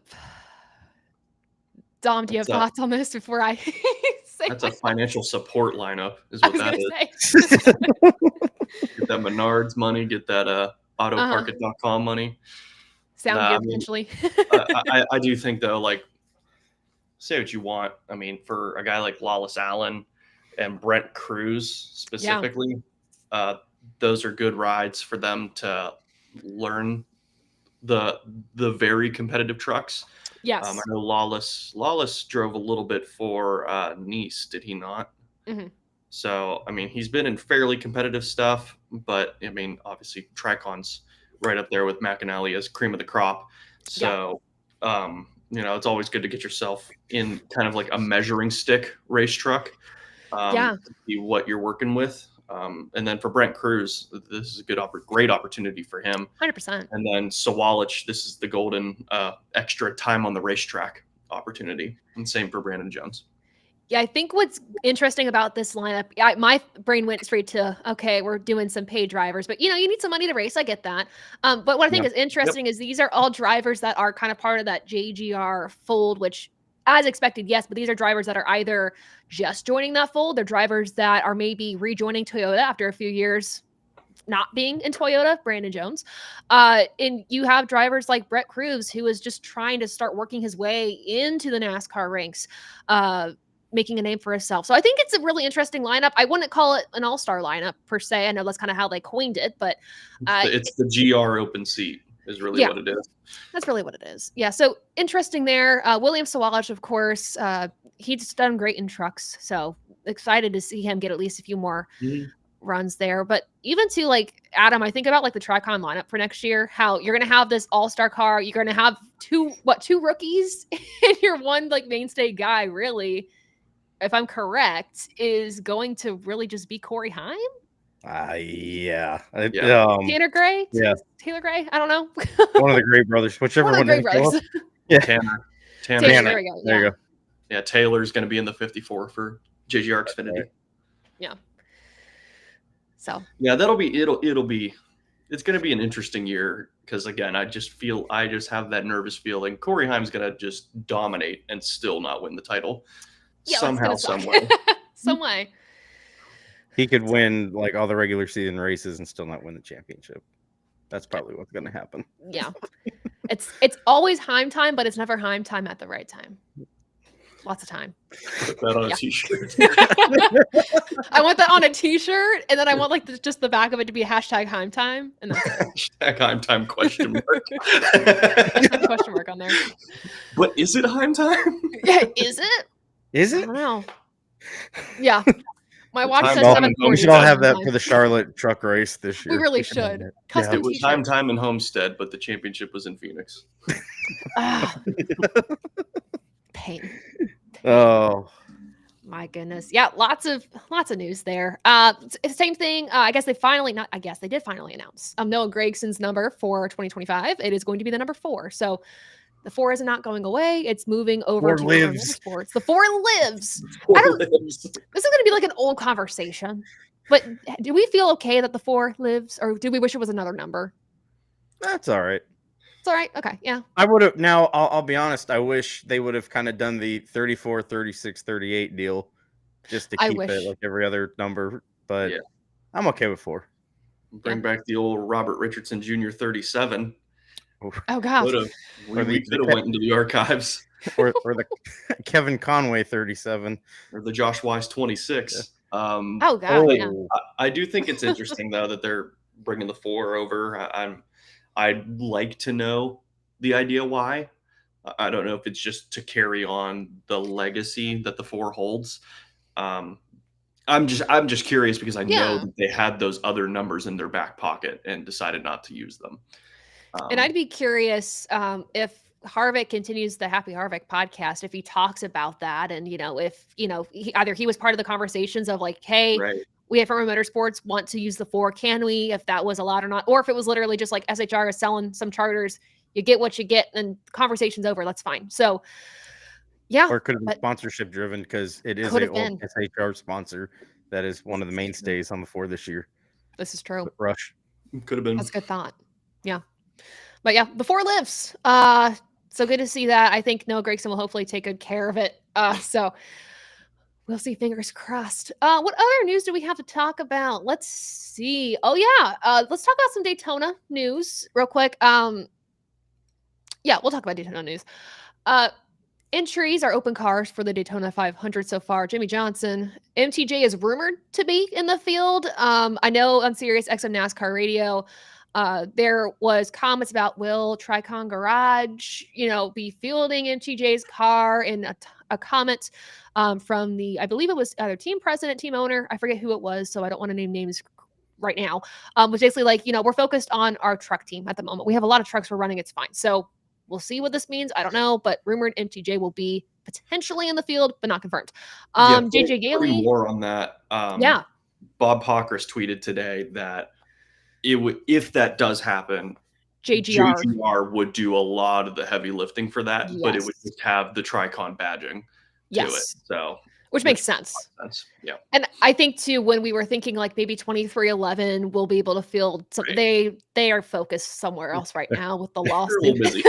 Dom, do you have thoughts on this before I say that's a financial support lineup is what that is. Get that Menards money, get that autoparket.com money. Sound gear, potentially. I do think, though, like, say what you want. I mean, for a guy like Lawless Allen and Brent Cruz specifically, those are good rides for them to learn the very competitive trucks. Yes. I know Lawless drove a little bit for Nice, did he not? Mm-hmm. So, I mean, he's been in fairly competitive stuff, but, I mean, obviously, Tricon's right up there with McAnally as cream of the crop. So, it's always good to get yourself in kind of like a measuring stick race truck to see what you're working with. And then for Brent Cruz, this is a great opportunity for him. 100%. And then Sawalich, this is the golden extra time on the racetrack opportunity. And same for Brandon Jones. Yeah, I think what's interesting about this lineup, my brain went straight to, okay, we're doing some paid drivers, but you need some money to race. I get that. But what I think is interesting is these are all drivers that are kind of part of that JGR fold, which as expected, yes, but these are drivers that are either just joining that fold. They're drivers that are maybe rejoining Toyota after a few years not being in Toyota, Brandon Jones. And you have drivers like Brett Cruz, who is just trying to start working his way into the NASCAR ranks, making a name for himself. So I think it's a really interesting lineup. I wouldn't call it an all-star lineup per se. I know that's kind of how they coined it, but it's the GR open seat is really what it is. That's really what it is. Yeah. So interesting there. William Sawalich, of course, he's done great in trucks. So excited to see him get at least a few more runs there. But even to like Adam, I think about like the Tricon lineup for next year, how you're going to have this all-star car. You're going to have two rookies and your one like mainstay guy really, if I'm correct, is going to really just be Corey Heim. Tanner Gray? Yeah. Taylor Gray? I don't know. One of the Gray brothers, whichever one. Gray brothers. Yeah. Tanner. There we go. There you go. Yeah, Taylor's going to be in the 54 for JGR Xfinity. Right. Yeah. So. Yeah, it's going to be an interesting year because, again, I just have that nervous feeling. Corey Heim's going to just dominate and still not win the title. Yeah, somehow, some way. Some way. He could win like all the regular season races and still not win the championship. That's probably what's going to happen. Yeah. It's always Heim time, but it's never Heim time at the right time. Lots of time. Put that on a t-shirt. I want that on a t-shirt, and then I want like just the back of it to be a hashtag Heim time. And that's it. Hashtag Heim time question mark. Question mark on there. But is it Heim time? Yeah, is it? Is it? I don't know. Yeah. My watch says 7:40. We should all have that for the Charlotte truck race this year. We really should. It was time in Homestead, but the championship was in Phoenix. Pain. Oh. My goodness. Yeah, lots of news there. Same thing. I guess they did finally announce Noah Gregson's number for 2025. It is going to be the number 4. So the 4 is not going away. It's moving over to Motorsports. The 4 lives. This is going to be like an old conversation. But do we feel okay that the 4 lives, or do we wish it was another number? That's all right. It's all right. Okay. Yeah. I would have. Now, I'll be honest. I wish they would have kind of done the 34, 36, 38 deal just to keep it like every other number. But yeah, I'm okay with 4. Bring back the old Robert Richardson Jr. 37. Oh, God. We could have went into the archives. or the Kevin Conway 37. Or the Josh Wise 26. Oh, God. Yeah. I do think it's interesting, though, that they're bringing the 4 over. I'd like to know the idea why. I don't know if it's just to carry on the legacy that the 4 holds. I'm just curious because I know that they had those other numbers in their back pocket and decided not to use them. And I'd be curious if Harvick continues the Happy Harvick podcast, if he talks about that, and if either he was part of the conversations of like, hey. Right. We at Firma Motorsports want to use the 4. Can we, if that was allowed or not? Or if it was literally just like SHR is selling some charters, you get what you get and conversation's over. That's fine. So, yeah. Or could have been sponsorship driven because it is an old SHR sponsor that is one of the mainstays on the 4 this year. This is true. Rush. Could have been. That's a good thought. Yeah. But yeah, the 4 lives. So good to see that. I think Noah Gragson will hopefully take good care of it. So we'll see. Fingers crossed. What other news do we have to talk about? Let's see. Oh, yeah. Let's talk about some Daytona news real quick. Yeah, we'll talk about Daytona news. Entries are open cars for the Daytona 500 so far. Jimmy Johnson. MTJ is rumored to be in the field. I know on Sirius XM NASCAR radio, there was comments about will Tricon Garage, be fielding MTJ's car, and a comment from the, I believe it was either team president, team owner, I forget who it was, so I don't want to name names right now, was basically like, we're focused on our truck team at the moment. We have a lot of trucks we're running, it's fine. So we'll see what this means. I don't know, but rumored MTJ will be potentially in the field, but not confirmed. JJ Gailey. More on that. Yeah. Bob Pockers tweeted today that if that does happen, JGR would do a lot of the heavy lifting for that, but it would just have the Tricon badging to it. So, which makes sense. Yeah. And I think too, when we were thinking like maybe 2311 will be able to field something, they are focused somewhere else right now with the lawsuit.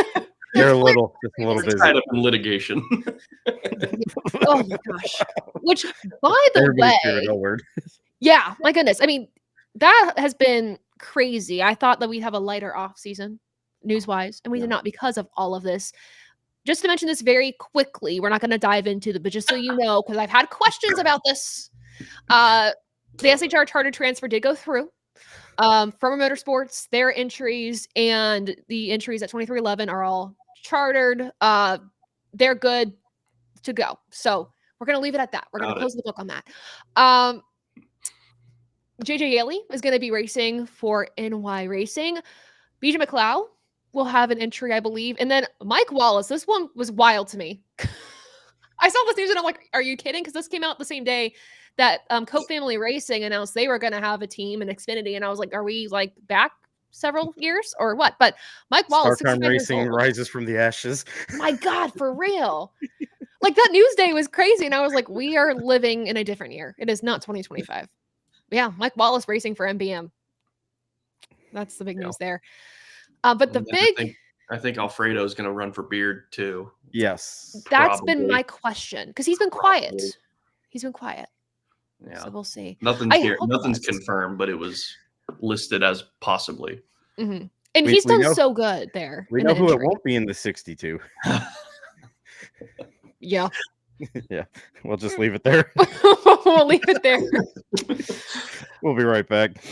They're a little busy. Tied up in litigation. Oh my gosh. Which, by the way, yeah, my goodness. I mean, that has been crazy. I thought that we'd have a lighter off season news-wise, and we did not because of all of this. Just to mention this very quickly, we're not going to dive into but just so you know, because I've had questions about this. The SHR charter transfer did go through. Firma Motorsports, their entries and the entries at 2311 are all chartered. They're good to go. So we're going to leave it at that. We're going to close the book on that. JJ Yaley is going to be racing for NY Racing. BJ McLeod will have an entry, I believe. And then Mike Wallace, this one was wild to me. I saw this news and I'm like, are you kidding? Because this came out the same day that Cope Family Racing announced they were going to have a team in Xfinity. And I was like, are we like back several years or what? But Mike Wallace, Star Racing rises from the ashes. My God, for real. Like that news day was crazy. And I was like, we are living in a different year. It is not 2025. Yeah, Mike Wallace racing for MBM. That's the big news there. But the big... I think Alfredo is going to run for Beard too. Yes. That's been my question. Because he's been quiet. He's been quiet. Yeah. So we'll see. Nothing's confirmed, but it was listed as possibly. Mm-hmm. And he's done so good there. We know who it won't be in the 62. Yeah. Yeah, we'll just leave it there. We'll leave it there. We'll be right back.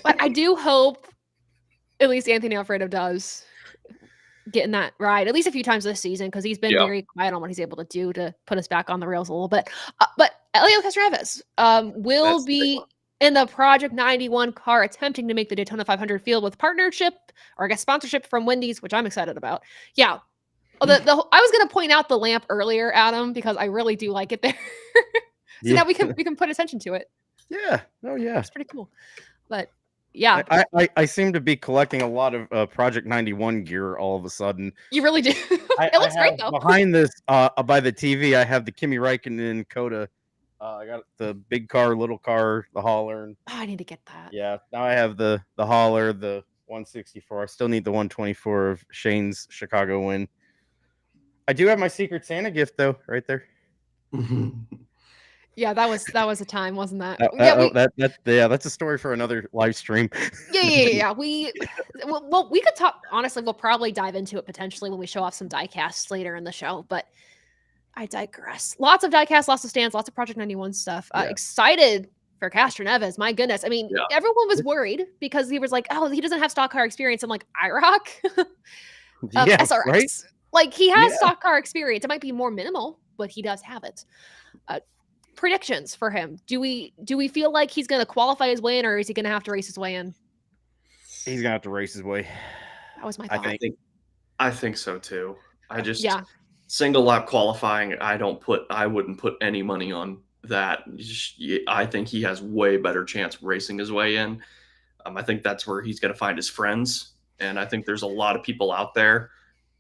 But I do hope at least Anthony Alfredo does get in that ride at least a few times this season because he's been very quiet on what he's able to do to put us back on the rails a little bit. But Elio Castroneves will be in the Project 91 car attempting to make the Daytona 500 field with partnership or I guess sponsorship from Wendy's, which I'm excited about. Yeah. Oh, I was going to point out the lamp earlier, Adam, because I really do like it there. So now we can put attention to it. Yeah. Oh yeah. It's pretty cool. But yeah, I seem to be collecting a lot of Project 91 gear all of a sudden. you really do. It looks great though. Behind this, by the TV, I have the Kimi Räikkönen Coda. I got the big car, little car, the hauler. And, I need to get that. Yeah, now I have the hauler, the 164. I still need the 124 of Shane's Chicago win. I do have my Secret Santa gift though, right there. Yeah, that was a time, wasn't that? That's a story for another live stream. Yeah. We could talk. Honestly, we'll probably dive into it potentially when we show off some diecasts later in the show. But I digress. Lots of diecasts, lots of stands, lots of Project 91 stuff. Excited for Castro Neves. My goodness. I mean, everyone was worried because he was like, "Oh, he doesn't have stock car experience." I'm like, IROC, SRX. Right? Like he has stock car experience. It might be more minimal, but he does have it. Predictions for him. Do we feel like he's going to qualify his way in, or is he going to have to race his way in? He's going to have to race his way. That was my thought. I think so too. I just single lap qualifying. I wouldn't put any money on that. I think he has way better chance of racing his way in. I think that's where he's going to find his friends, and I think there's a lot of people out there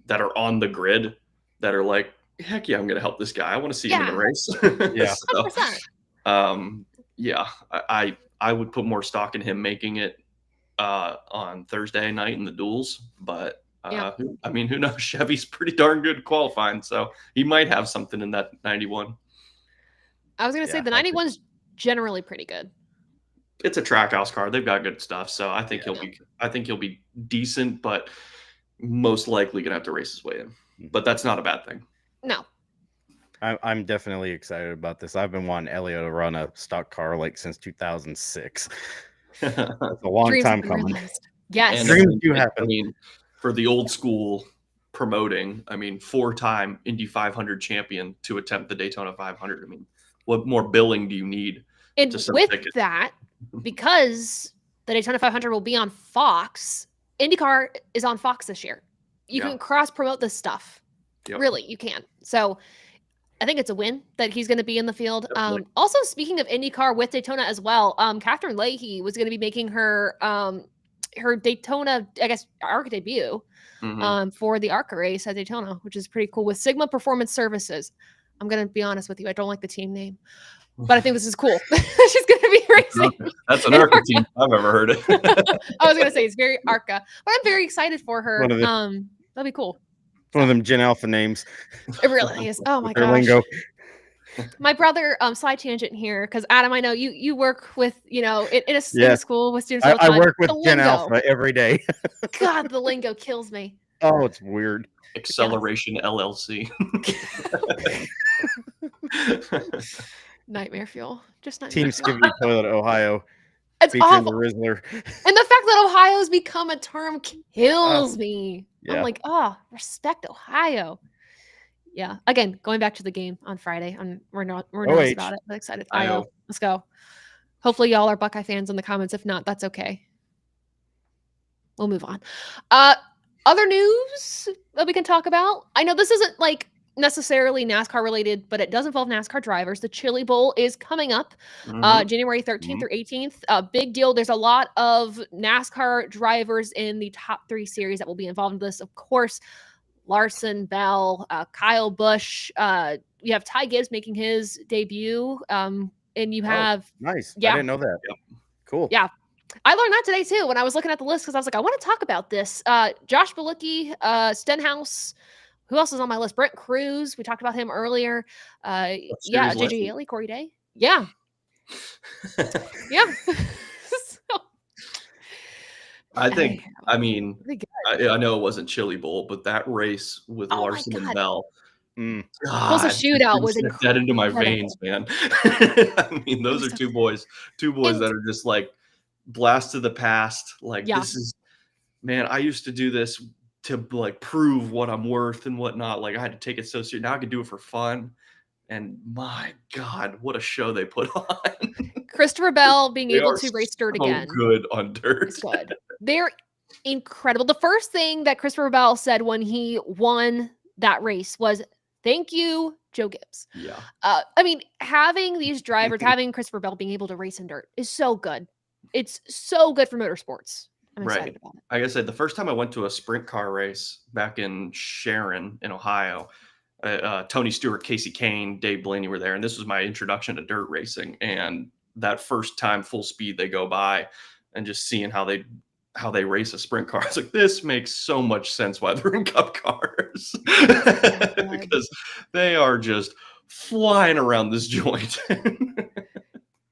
that are on the grid that are like, heck yeah, I'm going to help this guy. I want to see him in the race. Yeah. So, I would put more stock in him making it on Thursday night in the duels. But, I mean, who knows? Chevy's pretty darn good qualifying. So he might have something in that 91. I was going to say the 91's generally pretty good. It's a track house car. They've got good stuff. So I think he'll be decent, but most likely going to have to race his way in. But that's not a bad thing. No. I'm definitely excited about this. I've been wanting Elio to run a stock car like since 2006. It's a long time coming. Yes. Dreams do happen. I mean, for the old school promoting, I mean, 4-time Indy 500 champion to attempt the Daytona 500. I mean, what more billing do you need? And with that, because the Daytona 500 will be on Fox, IndyCar is on Fox this year. You can cross promote this stuff. Yep. Really, you can. So I think it's a win that he's going to be in the field. Also, speaking of IndyCar with Daytona as well, Catherine Leahy was going to be making her Daytona, I guess, ARCA debut for the ARCA race at Daytona, which is pretty cool with Sigma Performance Services. I'm going to be honest with you. I don't like the team name, but I think this is cool. She's going to be racing. That's an ARCA team I've ever heard of. I was going to say it's very ARCA, but I'm very excited for her. That'll be cool. One of them Gen Alpha names. It really is. Oh my gosh. Lingo. My brother, side tangent here, because Adam, I know you work with, in a school with students all the time. I work with Gen Alpha every day. God, the lingo kills me. Oh, it's weird. Acceleration LLC. Nightmare fuel. Just nightmare. Team Skivvy Toilet, Ohio. It's awful. The Rizzler. And the fact that Ohio's become a term kills me. Yeah. I'm like, respect Ohio. Yeah. Again, going back to the game on Friday. We're nervous about it, but excited. IO. Let's go. Hopefully y'all are Buckeye fans in the comments. If not, that's okay. We'll move on. Other news that we can talk about. I know this isn't like necessarily NASCAR related, but it does involve NASCAR drivers. The Chili Bowl is coming up January 13th or 18th. Big deal. There's a lot of NASCAR drivers in the top 3 series that will be involved in this. Of course, Larson, Bell, Kyle Busch. You have Ty Gibbs making his debut. And you have... nice. Yeah. I didn't know that. Yep. Cool. Yeah. I learned that today too when I was looking at the list because I was like, I want to talk about this. Josh Bilicki, Stenhouse. Who else is on my list? Brent Cruz. We talked about him earlier. JJ Haley, Corey Day. Yeah. Yeah. I think, I know it wasn't Chili Bowl, but that race with Larson and Bell. God, the shootout was incredible. That into my veins, man. I mean, those are two boys that are just like blast to the past. Like this is, man, I used to do this to like prove what I'm worth and whatnot. Like I had to take it so serious. Now I can do it for fun. And my God, what a show they put on. Christopher Bell being able to race dirt again. Good on dirt. Good. They're incredible. The first thing that Christopher Bell said when he won that race was, "Thank you, Joe Gibbs. Yeah. I mean, having these drivers, having Christopher Bell being able to race in dirt is so good. It's so good for motorsports. I'm excited about it. Like I said, the first time I went to a sprint car race back in Sharon in Ohio, Tony Stewart, Casey Kane, Dave Blaney were there, and this was my introduction to dirt racing. And that first time full speed they go by, and just seeing how they race a sprint car, it's like, this makes so much sense why they're in Cup cars because they are just flying around this joint.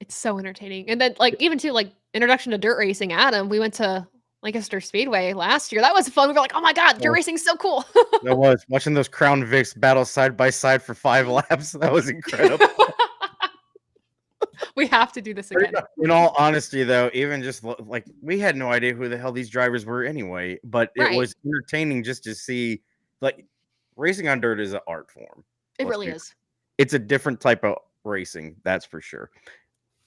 It's so entertaining. And then like even to like introduction to dirt racing, Adam, we went to Lancaster Speedway last year. That was fun. We were like, oh my God, dirt racing is so cool. That was watching those Crown Vics battle side by side for 5 laps. That was incredible. We have to do this again. In all honesty, though, even just like we had no idea who the hell these drivers were anyway, but it was entertaining just to see, like, racing on dirt is an art form. It really is. It's a different type of racing, that's for sure.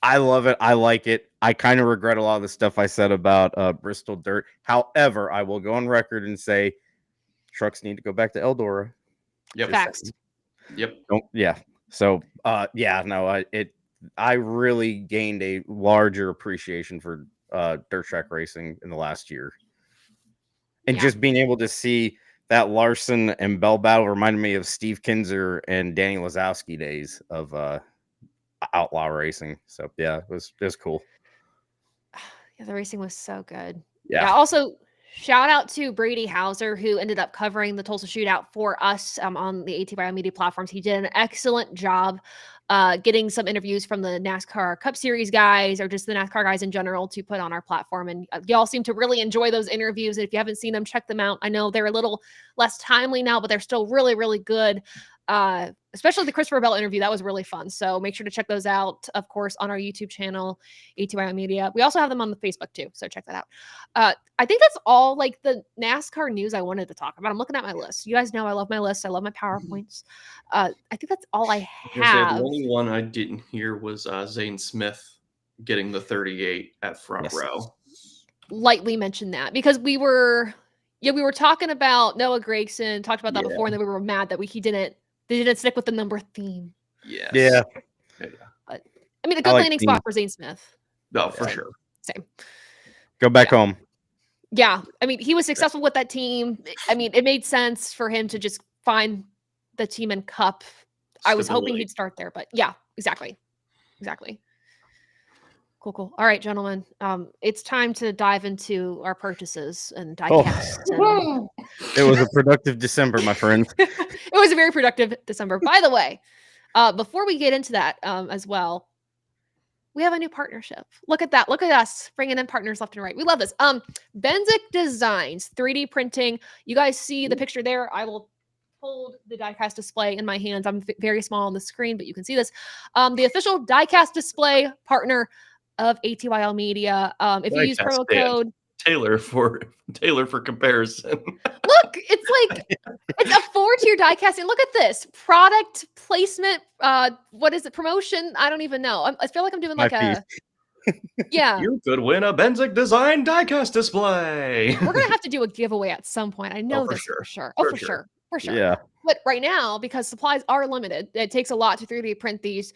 I love it. I like it. I kind of regret a lot of the stuff I said about Bristol dirt. However, I will go on record and say trucks need to go back to Eldora. Yep. Facts. Yep. Yeah. So, I really gained a larger appreciation for dirt track racing in the last year. And just being able to see that Larson and Bell battle reminded me of Steve Kinzer and Danny Lazowski days of outlaw racing. So yeah, it was cool. Yeah, the racing was so good. Yeah. Also, shout out to Brady Hauser, who ended up covering the Tulsa Shootout for us on the ATYL Media platforms. He did an excellent job getting some interviews from the NASCAR Cup Series guys or just the NASCAR guys in general to put on our platform. And y'all seem to really enjoy those interviews. And if you haven't seen them, check them out. I know they're a little less timely now, but they're still really, really good. Especially the Christopher Bell interview. That was really fun. So make sure to check those out, of course, on our YouTube channel, ATYL Media. We also have them on the Facebook too. So check that out. I think that's all like the NASCAR news I wanted to talk about. I'm looking at my list. You guys know I love my list. I love my PowerPoints. I think that's all I have. The only one I didn't hear was Zane Smith getting the 38 at front row. Lightly mentioned that because we were talking about Noah Gragson, talked about that before, and then we were mad that they didn't stick with the number theme. Yes. Yeah. But I mean, a good landing spot for Zane Smith. No, for sure. Same. Go back home. Yeah. I mean, he was successful with that team. I mean, it made sense for him to just find the team in Cup. I was hoping he'd start there, but yeah, exactly. Cool. All right, gentlemen. It's time to dive into our purchases and diecast. It was a productive December, my friends. It was a very productive December. By the way, before we get into that as well, we have a new partnership. Look at that. Look at us bringing in partners left and right. We love this. Benzik Designs, 3D printing. You guys see the picture there. I will hold the diecast display in my hands. I'm very small on the screen, but you can see this. The official diecast display partner of ATYL Media. If you use promo code Taylor for comparison. Look, it's like it's a 4-tier diecasting. Look at this product placement. What is it? Promotion? I don't even know. I feel like I'm doing like yeah. You could win a Benzik Design diecast display. We're gonna have to do a giveaway at some point. I know this for sure. For sure. Yeah. But right now, because supplies are limited, it takes a lot to 3D print these.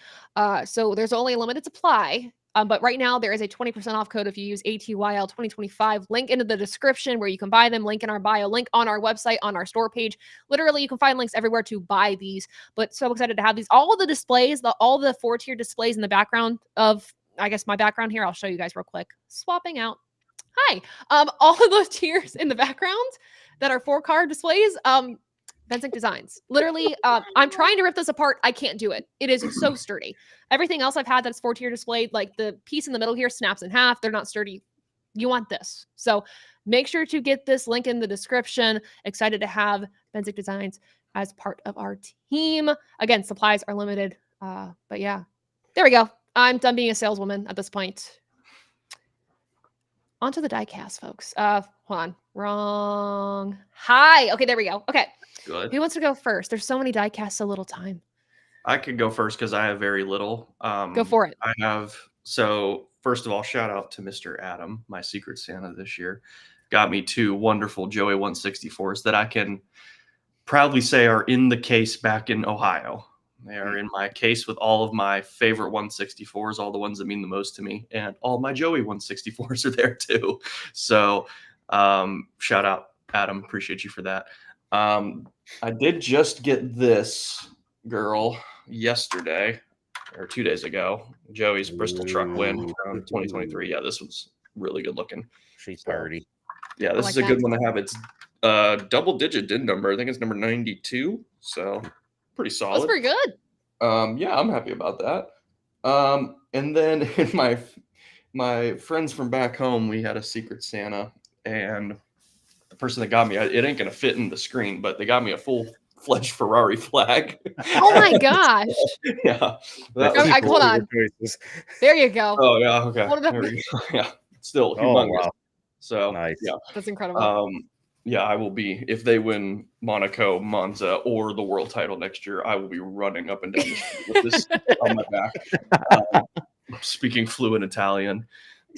So there's only a limited supply. But right now, there is a 20% off code if you use ATYL 2025. Link into the description where you can buy them. Link in our bio. Link on our website, on our store page. Literally, you can find links everywhere to buy these. But so excited to have these. All of the displays, all the 4-tier displays in the background of, I guess, my background here. I'll show you guys real quick. Swapping out. Hi. All of those tiers in the background that are 4-car displays. Benzik Designs. Literally, I'm trying to rip this apart. I can't do it. It is so sturdy. Everything else I've had that's 4-tier displayed, like the piece in the middle here snaps in half. They're not sturdy. You want this. So make sure to get this link in the description. Excited to have Benzik Designs as part of our team. Again, supplies are limited. But yeah, there we go. I'm done being a saleswoman at this point. On to the diecast, folks. Hold on. Wrong. Hi. Okay, there we go. Okay. Good. Who wants to go first? There's so many diecasts, so little time. I could go first because I have very little. Go for it. So first of all, shout out to Mr. Adam, my Secret Santa this year. Got me 2 wonderful Joey 164s that I can proudly say are in the case back in Ohio. They are in my case with all of my favorite 164s, all the ones that mean the most to me, and all my Joey 164s are there too. So shout out, Adam. Appreciate you for that. I did just get this girl yesterday or 2 days ago. Joey's Bristol Truck win from 2023. Yeah, this was really good looking. She's party. Yeah, this is a good one to have. It's double-digit DIN number. I think it's number 92. So pretty solid. That's pretty good. Yeah, I'm happy about that. And then in my friends from back home, we had a Secret Santa, and the person that got me, it ain't gonna fit in the screen, but they got me a full-fledged Ferrari flag. Oh my gosh! Yeah. Hold on. There you go. Oh yeah. Okay. Hold it up. There we go. Yeah. Still Oh, humongous. wow. So Nice. yeah. That's incredible. Yeah, I will be, if they win Monaco, Monza, or the world title next year, I will be running up and down the street with this on my back, speaking fluent Italian.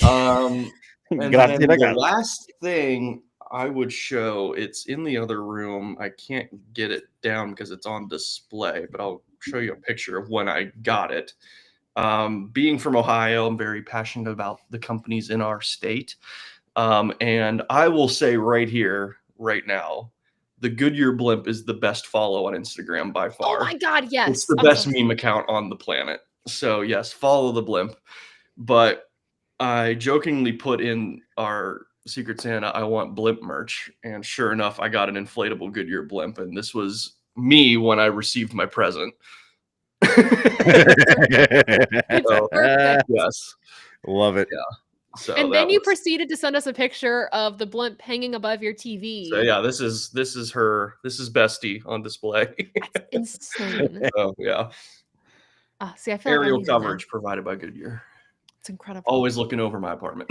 And then the last thing I would show, it's in the other room. I can't get it down because it's on display, but I'll show you a picture of when I got it. Being from Ohio, I'm very passionate about the companies in our state. And I will say right here, right now, the Goodyear blimp is the best follow on Instagram by far. Oh my God, yes. It's the best meme account on the planet. So yes, follow the blimp. But I jokingly put in our Secret Santa, I want blimp merch. And sure enough, I got an inflatable Goodyear blimp. And this was me when I received my present. So, yes. Love it. Yeah. So and then you proceeded to send us a picture of the blimp hanging above your TV. So yeah, this is Bestie on display. That's insane. So yeah. See, I feel aerial like coverage provided by Goodyear. It's incredible. Always looking over my apartment.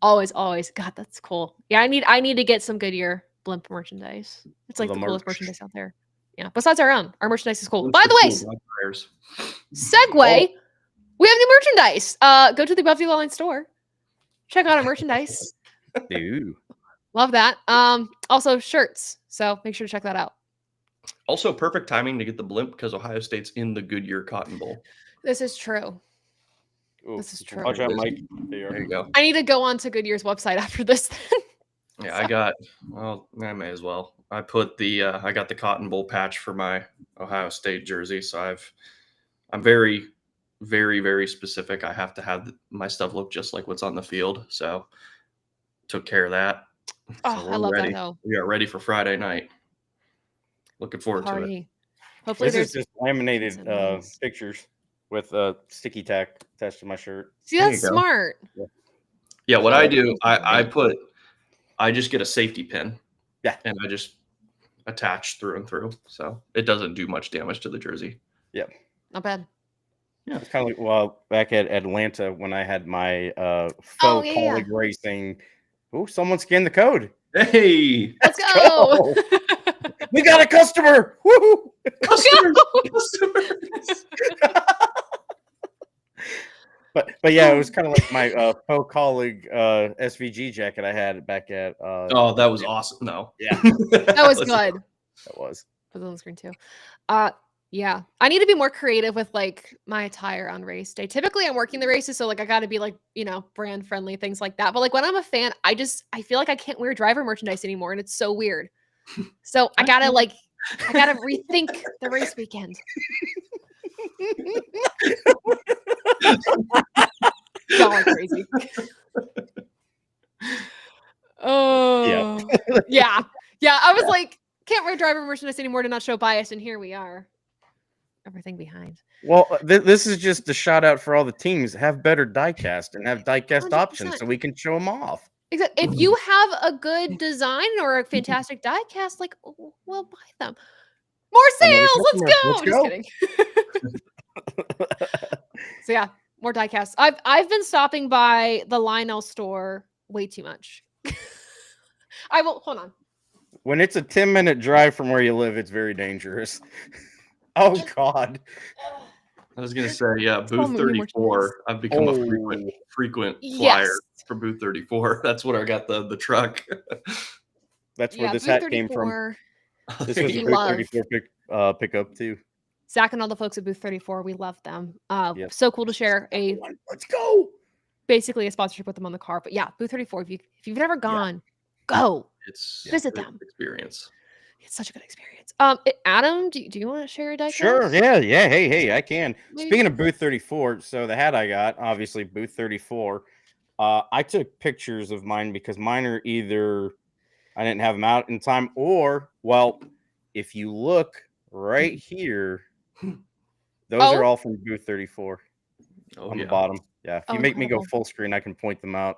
always. God, that's cool. Yeah, I need to get some Goodyear blimp merchandise. It's like the coolest merchandise out there. Yeah. Besides our merchandise is cool. By the way, segue. We have new merchandise. Go to the Above the Line store. Check out our merchandise. Dude. Love that. Also shirts. So make sure to check that out. Also, perfect timing to get the blimp because Ohio State's in the Goodyear Cotton Bowl. This is true. Ooh, this is true. Watch out, Mike. There you go. I need to go on to Goodyear's website after this. Yeah, I may as well. I put I got the Cotton Bowl patch for my Ohio State jersey. So I'm very, very, very specific. I have to have my stuff look just like what's on the field. So took care of that. Oh, so I love ready. that though. We are ready for Friday night. Looking forward to it. Hopefully this is just laminated pictures with sticky tack attached to my shirt. See, that's smart. Yeah, what I do, I just get a safety pin. Yeah. And I just attach through and through. So it doesn't do much damage to the jersey. Yeah. Not bad. Yeah, it's kind of like back at Atlanta when I had my faux colleague racing. Oh, someone scanned the code. Hey, let's go. We got a customer. Woo! Customers. But yeah, it was kind of like my faux colleague SVG jacket I had back at. Oh, that was awesome. No, yeah, that was good. That was. Put it on the screen too. Yeah, I need to be more creative with like my attire on race day. Typically, I'm working the races, so like I got to be like brand friendly, things like that. But like when I'm a fan, I feel like I can't wear driver merchandise anymore, and it's so weird. So I gotta rethink the race weekend. Y'all are crazy. Oh yeah. I was like, can't wear driver merchandise anymore to not show bias, and here we are. Everything behind. Well, this is just a shout out for all the teams. Have better diecast and have diecast 100%. options so we can show them off. Exactly. If you have a good design or a fantastic diecast, like we'll buy them. More sales. Let's go. Just kidding. So yeah, more diecast. I've been stopping by the Lionel store way too much. I will hold on. When it's a 10-minute drive from where you live, it's very dangerous. Oh God! I was gonna say, yeah, booth 34. I've become a frequent flyer for booth 34. That's what I got the truck. That's where this hat came from. This was a booth 34 pickup too. Zach and all the folks at booth 34, we love them. Yep. So cool to share Let's go. Basically a sponsorship with them on the car. But yeah, booth 34. If you've never gone, go. It's visit them. Experience. It's such a good experience. Adam, do you want to share your diecast? Sure. Yeah. Hey, I can. Speaking of booth 34, so the hat I got, obviously booth 34. I took pictures of mine because mine are either I didn't have them out in time, or if you look right here, those are all from booth 34 on the bottom. Yeah, if you make me go full screen, I can point them out.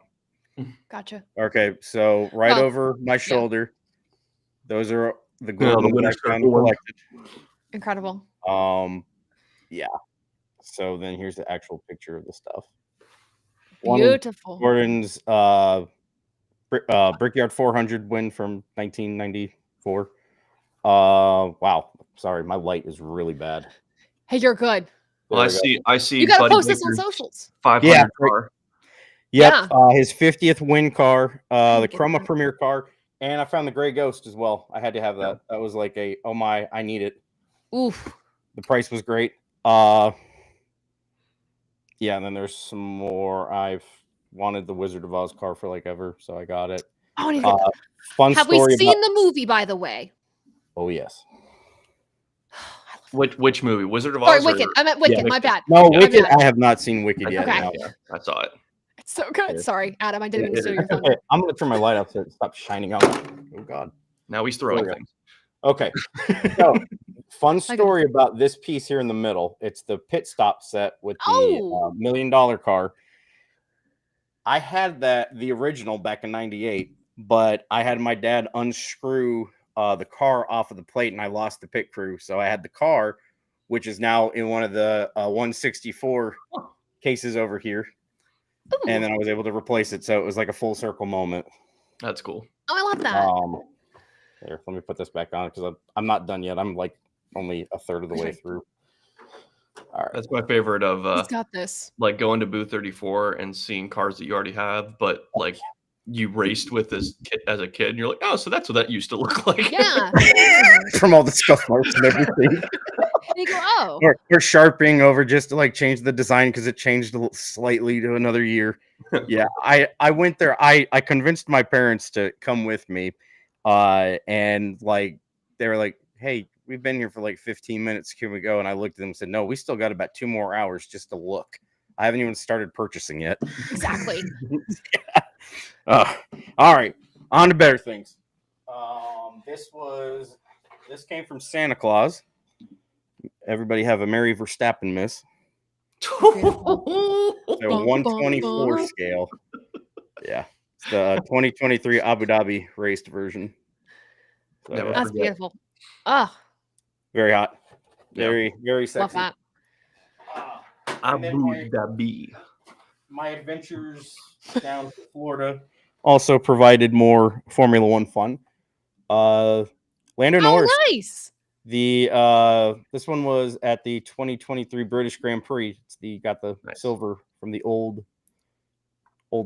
Gotcha. Okay, so over my shoulder, those are the gold ones I found collected. Incredible. Yeah. So then here's the actual picture of the stuff. Beautiful. Gordon's Brickyard 400 win from 1994. Wow. Sorry, my light is really bad. Hey, you're good. Well, I see. You gotta post this on socials. 500 car. Yep. His 50th win car, the Chroma Premier car, and I found the Gray Ghost as well. I had to have that. That was like oh my, I need it. Oof. The price was great. Yeah, and then there's some more. I've wanted the Wizard of Oz car for ever, so I got it. Fun Have story. We seen the movie, by the way? Oh yes. Which movie? Wizard of Oz? Sorry, Wicked. I meant Wicked. My bad. No, Wicked. I have not seen Wicked yet. Okay. Yeah, I saw it. It's so good. Sorry, Adam. I didn't mean to steal your thunder. Okay, I'm gonna turn my light off so it stops shining out. Oh God. Now he's throwing things. Okay. So, fun story about this piece here in the middle. It's the pit stop set with the $1 million car. I had the original back in '98, but I had my dad unscrew the car off of the plate, and I lost the pit crew. So I had the car, which is now in one of the 164 cases over here. Ooh. And then I was able to replace it. So it was like a full circle moment. That's cool. Oh, I love that. Here, let me put this back on because I'm not done yet. I'm only a third of the way through. All right. That's my favorite of He's got this. Going to booth 34 and seeing cars that you already have, but you raced with this as a kid, and you're like, oh, so that's what that used to look like. Yeah. From all the scuff marks and everything. You go, oh. Or sharpening over just to change the design because it changed slightly to another year. Yeah, I went there. I convinced my parents to come with me, and they were like, hey, we've been here for 15 minutes. Can we go? And I looked at them and said, no, we still got about 2 more hours just to look. I haven't even started purchasing yet. Exactly. Yeah. All right, on to better things. This came from Santa Claus. Everybody have a Merry Verstappen miss. The 124 scale. Yeah, it's the 2023 Abu Dhabi raced version. So, that's beautiful. Oh, very hot. Very sexy. Love that. Abu Dhabi. My adventures down to Florida also provided more Formula One fun. Lando Norris. Nice. This one was at the 2023 British Grand Prix. Got the silver from the old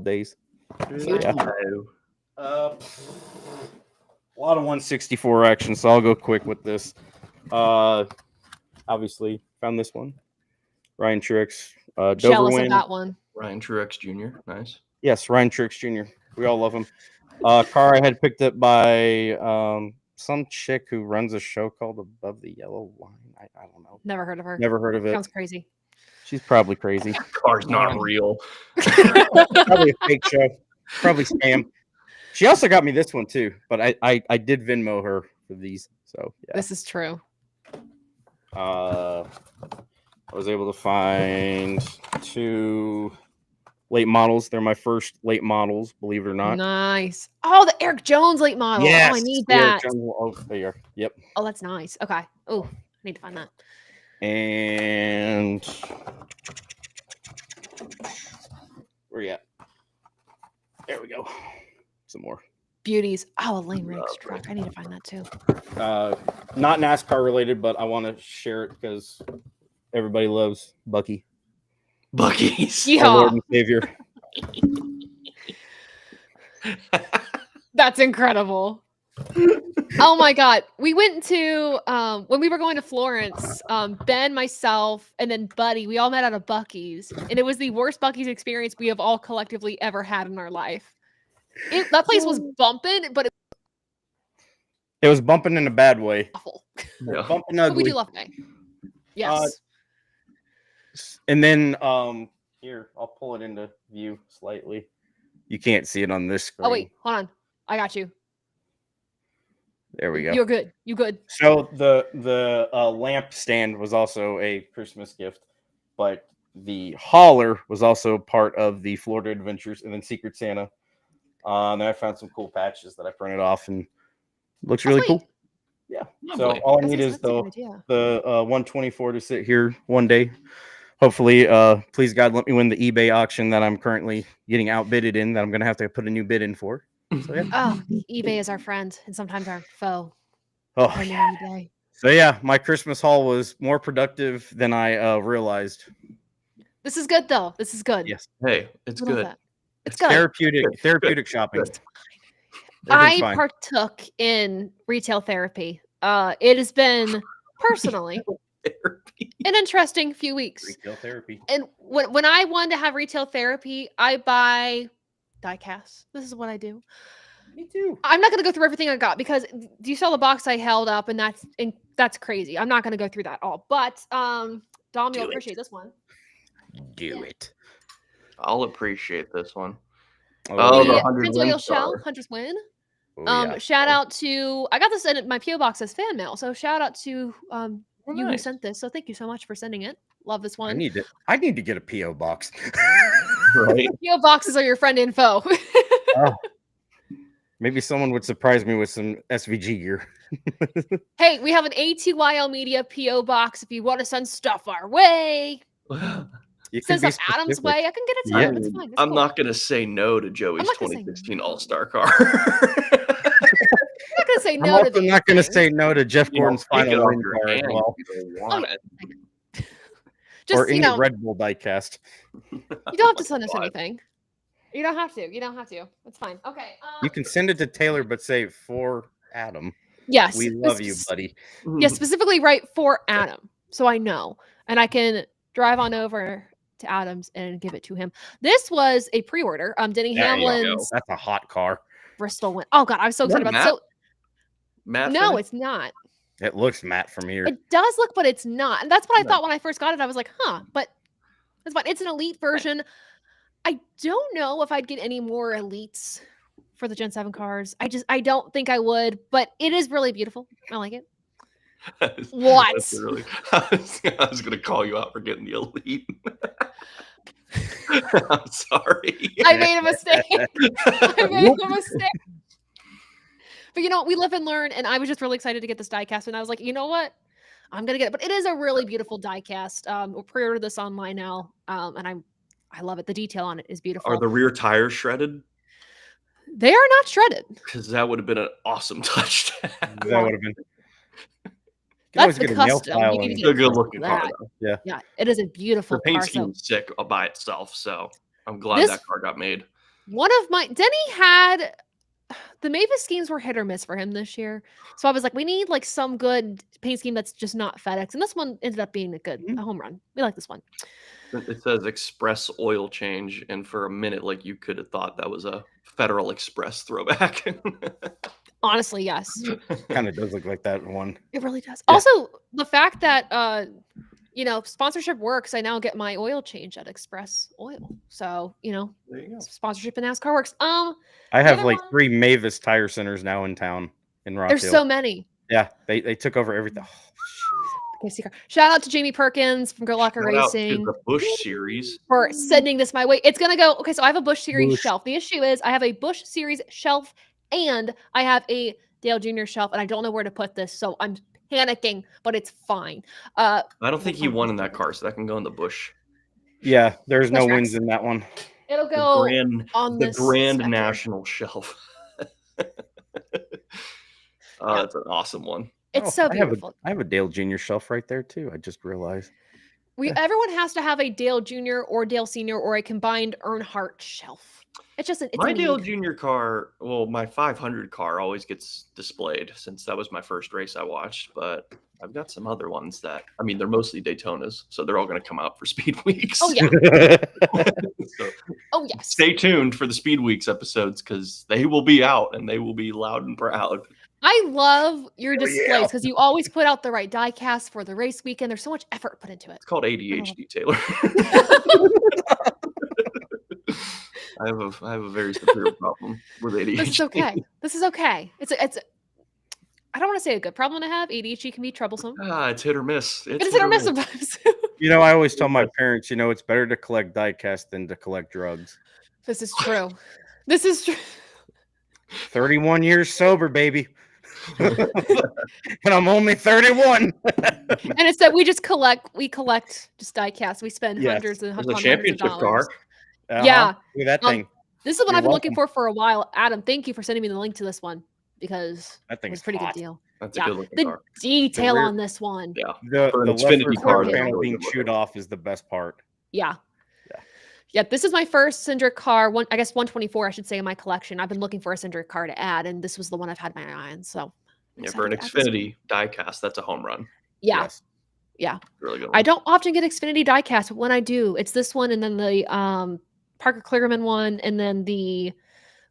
days. So, yeah. A lot of 164 action, so I'll go quick with this. Obviously found this one. Ryan Truex, Dover Jealous win. of that one. Ryan Truex Jr. Nice. Yes, Ryan Truex Jr. We all love him. Car I had picked up by some chick who runs a show called Above the Yellow Line. I don't know. Never heard of her. Never heard of it. Sounds crazy. She's probably crazy. Car's not real. Probably a fake show. Probably scam. She also got me this one too, but I did Venmo her for these. So yeah. This is true. I was able to find 2 late models. They're my first late models, believe it or not. Nice. Oh, the Eric Jones late model. Yes, I need that. There you are. Yep. Oh, that's nice. Okay. Oh, I need to find that. And where you at? There we go. Some more. Beauties. Oh, a Lane Riggs truck. I need to find that too. Not NASCAR related, but I want to share it because everybody loves Bucky. Bucky's. Yeah. Our Lord and Savior. That's incredible. Oh my God. We went to when we were going to Florence, Ben, myself, and then Buddy, we all met at a Buc-ee's, and it was the worst Buc-ee's experience we have all collectively ever had in our life. That place was bumping, but it It was bumping in a bad way. was awful. Yeah. Bumping But we ugly. do love it. Yes. And then here, I'll pull it into view slightly. You can't see it on this screen. Oh wait, hold on. I got you. There we go. You're good. You good. So the lamp stand was also a Christmas gift, but the hauler was also part of the Florida Adventures, and then Secret Santa. And then I found some cool patches that I printed off, and looks really cool. Yeah. So all I need is the 124 to sit here one day. Hopefully, please God, let me win the eBay auction that I'm currently getting outbidded in. That I'm gonna have to put a new bid in for. So yeah. Oh, eBay is our friend and sometimes our foe. Oh, Depending on the day. so yeah, my Christmas haul was more productive than I realized. This is good though. This is good. Yes. Hey, it's I love good. that. It's good. Therapeutic shopping. I Fine. partook in retail therapy. It has been personally an interesting few weeks. Retail therapy. And when I wanted to have retail therapy, I buy die casts. This is what I do. Me too. I'm not going to go through everything I got because you saw the box I held up, and that's crazy. I'm not going to go through that all. But Dom, you'll appreciate this one. Do it. I'll appreciate this one. Oh, The the 100 Prince win Oil star. Shell, Hunter's Win. yeah. Shout out to I got this in my PO box as fan mail, so shout out to you who nice. sent this. So thank you so much for sending it. Love this I one. need to get a PO box. Right. PO boxes are your friend info. Oh. Maybe someone would surprise me with some SVG gear. Hey, we have an ATYL Media PO box if you want to send stuff our way. You Send can be stuff Adam's specific. way. I can get it to Yeah. you. It's fine. It's I'm cool. not gonna say no to Joey's not gonna say 2016 no. All-Star car. I'm not gonna say I'm no to also these not going to things. say no to Jeff Gordon's Take it final off win your car as hand well, if you don't want it. Just or any Red Bull diecast. you don't have to send us anything. You don't have to. You don't have to. It's fine. Okay. You can send it to Taylor, but say for Adam. Yes. We love you, buddy. Yeah, specifically right for Adam. So I know. And I can drive on over to Adam's and give it to him. This was a pre-order. Denny There you go. Hamlin's That's a hot car. Bristol win. Oh god, I'm so excited about it. Matt No, finish? it's not. It looks matte from here. It does look, but it's not. And that's what I thought when I first got it. I was like, huh, but it's fine. It's an elite version. I don't know if I'd get any more elites for the Gen 7 cars. I don't think I would, but it is really beautiful. I like it. What? I was gonna call you out for getting the elite. I'm sorry. I made a mistake. I made a mistake. But you know, we live and learn, and I was just really excited to get this diecast, and I was like, you know what? I'm gonna get it. But it is a really beautiful diecast. We'll pre-order this online now, and I love it. The detail on it is beautiful. Are the rear tires shredded? They are not shredded. Because that would have been an awesome touch. That would have been. That's the custom. You need to It's get a good looking car. Yeah. Yeah, it is a beautiful The paint car. scheme is sick by itself, so I'm glad that car got made. One of my Denny had the Mavis schemes were hit or miss for him this year. So I was like, we need like some good paint scheme that's just not FedEx. And this one ended up being a home run. We like this one. It says express oil change, and for a minute, like you could have thought that was a Federal Express throwback. Honestly, yes. Kind of does look like that one. It really does. Yeah. Also, the fact that sponsorship works, I now get my oil change at Express Oil. So, There you go. sponsorship in NASCAR works. I have other like one- 3 Mavis tire centers now in town in Rock There's Hill. so many. Yeah, they took over everything. Okay, shout out to Jamie Perkins from Girl Locker Shout out to Racing the Bush series. for sending this my way. It's gonna go. Okay, so I have a Bush series Bush. shelf. The issue is I have a Bush series shelf and I have a Dale Jr. shelf, and I don't know where to put this, so I'm panicking, but it's fine. I don't think he won in that car, so that can go in the Bush. Yeah, there's no Bush wins Rex. in that one. It'll go on The this Grand second. National Shelf. That's an awesome one. It's so beautiful. I have a Dale Jr. shelf right there too. I just realized. Everyone has to have a Dale Jr. or Dale Sr. or a combined Earnhardt shelf. It's just it's my a Dale need. Jr. car, well, my 500 car always gets displayed since that was my first race I watched. But I've got some other ones that, I mean, they're mostly Daytonas, so they're all going to come out for Speed Weeks. Oh yeah. So Oh yes. stay tuned for the Speed Weeks episodes because they will be out and they will be loud and proud. I love your displays because you always put out the right die cast for the race weekend. There's so much effort put into it. It's called ADHD, Taylor. I have a very severe problem with ADHD. This is okay. This is okay. It's I don't want to say a good problem to have. ADHD can be troublesome. It's hit or miss. It's hit or miss sometimes. You know, I always tell my parents, you know, it's better to collect diecast than to collect drugs. This is true. This is true. 31 years sober, baby. And I'm only 31. And it's that we collect just diecast. We spend hundreds and There's hundreds a championship of dollars. car. Yeah. Look at that thing. This is what You're I've been welcome. looking for a while. Adam, thank you for sending me the link to this one because That thing it's is a pretty hot. good deal. That's a Yeah. good looking The car. detail rear- on this one. Yeah. The For an left Xfinity rear car, it's panel really being good chewed looking. off is the best part. Yeah. Yeah. Yeah, this is my first Cinder car, 124, I should say, in my collection. I've been looking for a Cinder car to add, and this was the one I've had my eye on. So, Yeah, for an Xfinity diecast, that's a home run. yeah, Yes. yeah. Really good one. I don't often get Xfinity diecast, but when I do, it's this one, and then the Parker Kligerman one, and then the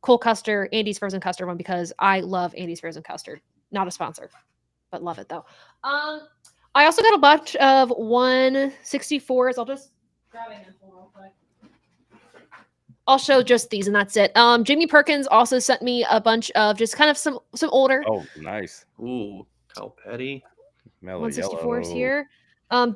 Cole Custer, Andy's Frozen Custard one, because I love Andy's Frozen Custard. Not a sponsor, but love it though. I also got a bunch of 164s. I'll just grab a handful real quick. I'll show just these and that's it. Jamie Perkins also sent me a bunch of just kind of some older Oh, nice. Ooh, Cal Petty. Mellow 164s yellow. here.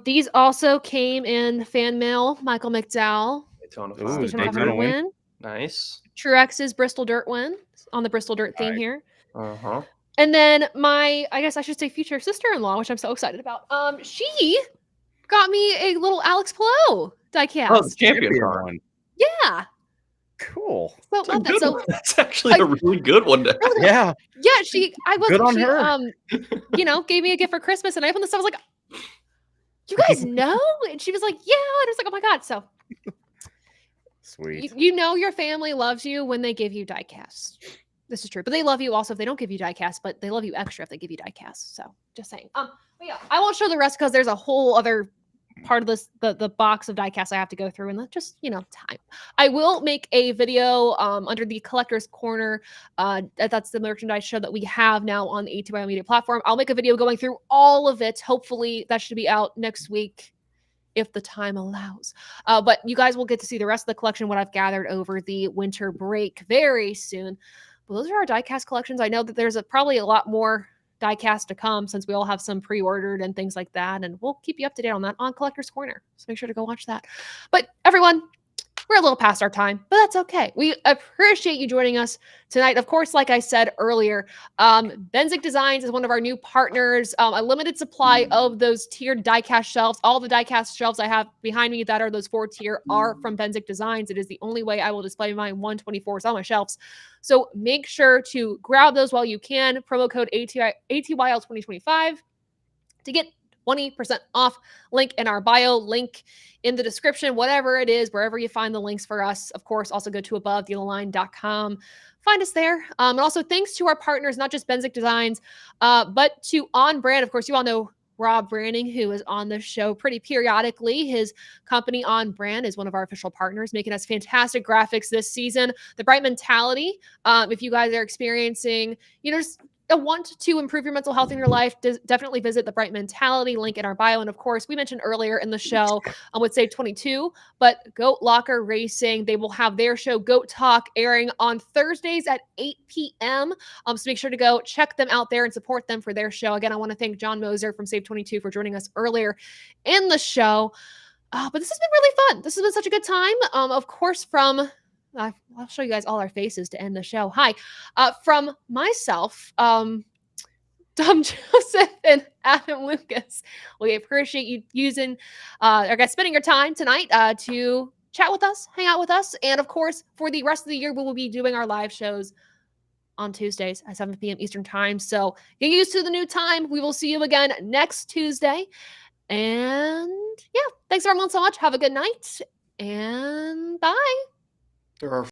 These also came in fan mail. Michael McDowell, Daytona Ooh, 500. Daytona Daytona 500 win. win. Nice. Truex's Bristol Dirt win on the Bristol Dirt theme Nice. here. Uh-huh. And then my, I guess I should say future sister-in-law, which I'm so excited about. She got me a little Alex Pillow diecast. Oh, the champion car. one. Yeah. Cool. So, That's, a love that. good So one. That's actually a really good one to have. Yeah. yeah, I was Good on she, her. gave me a gift for Christmas, and I opened this. I was like, "You guys know?" And she was like, "Yeah." And I was like, "Oh my god!" So Sweet. you know your family loves you when they give you diecast. This is true, but they love you also if they don't give you diecast. But they love you extra if they give you diecast. So just saying. But yeah, I won't show the rest because there's a whole other part of this the box of diecast I have to go through, and that's just time. I will make a video under the collector's corner. That's the merchandise show that we have now on the ATYL Media platform. I'll make a video going through all of it. Hopefully that should be out next week if the time allows. But you guys will get to see the rest of the collection, what I've gathered over the winter break very soon. But those are our diecast collections. I know that there's probably a lot more diecast to come since we all have some pre-ordered and things like that, and we'll keep you up to date on that on Collector's Corner, so make sure to go watch that. But everyone, we're a little past our time, but that's okay. We appreciate you joining us tonight. Of course, like I said earlier, Benzik Designs is one of our new partners. A limited supply of those tiered diecast shelves. All the diecast shelves I have behind me that are those 4-tier are from Benzik Designs. It is the only way I will display my 124s on my shelves. So make sure to grab those while you can. Promo code ATYL 2025 to get 20% off. Link in our bio, link in the description, whatever it is, wherever you find the links for us. Of course, also go to abovetheline.com. Find us there. And also thanks to our partners, not just Benzik Designs, but to On Brand. Of course, you all know Rob Branding, who is on the show pretty periodically. His company On Brand is one of our official partners, making us fantastic graphics this season. The Bright Mentality, if you guys are experiencing, just a want to improve your mental health in your life, definitely visit the Bright Mentality, link in our bio. And of course, we mentioned earlier in the show with Save 22, but Goat Locker Racing, they will have their show Goat Talk airing on Thursdays at 8 p.m. So make sure to go check them out there and support them for their show. Again, I want to thank John Moser from Save 22 for joining us earlier in the show. But this has been really fun. This has been such a good time. Of course, I'll show you guys all our faces to end the show. Hi. From myself, Dom Joseph and Adam Lucas, we appreciate you using, spending your time tonight to chat with us, hang out with us. And of course, for the rest of the year, we will be doing our live shows on Tuesdays at 7 p.m. Eastern time. So get used to the new time. We will see you again next Tuesday. And yeah, thanks everyone so much. Have a good night and bye. There are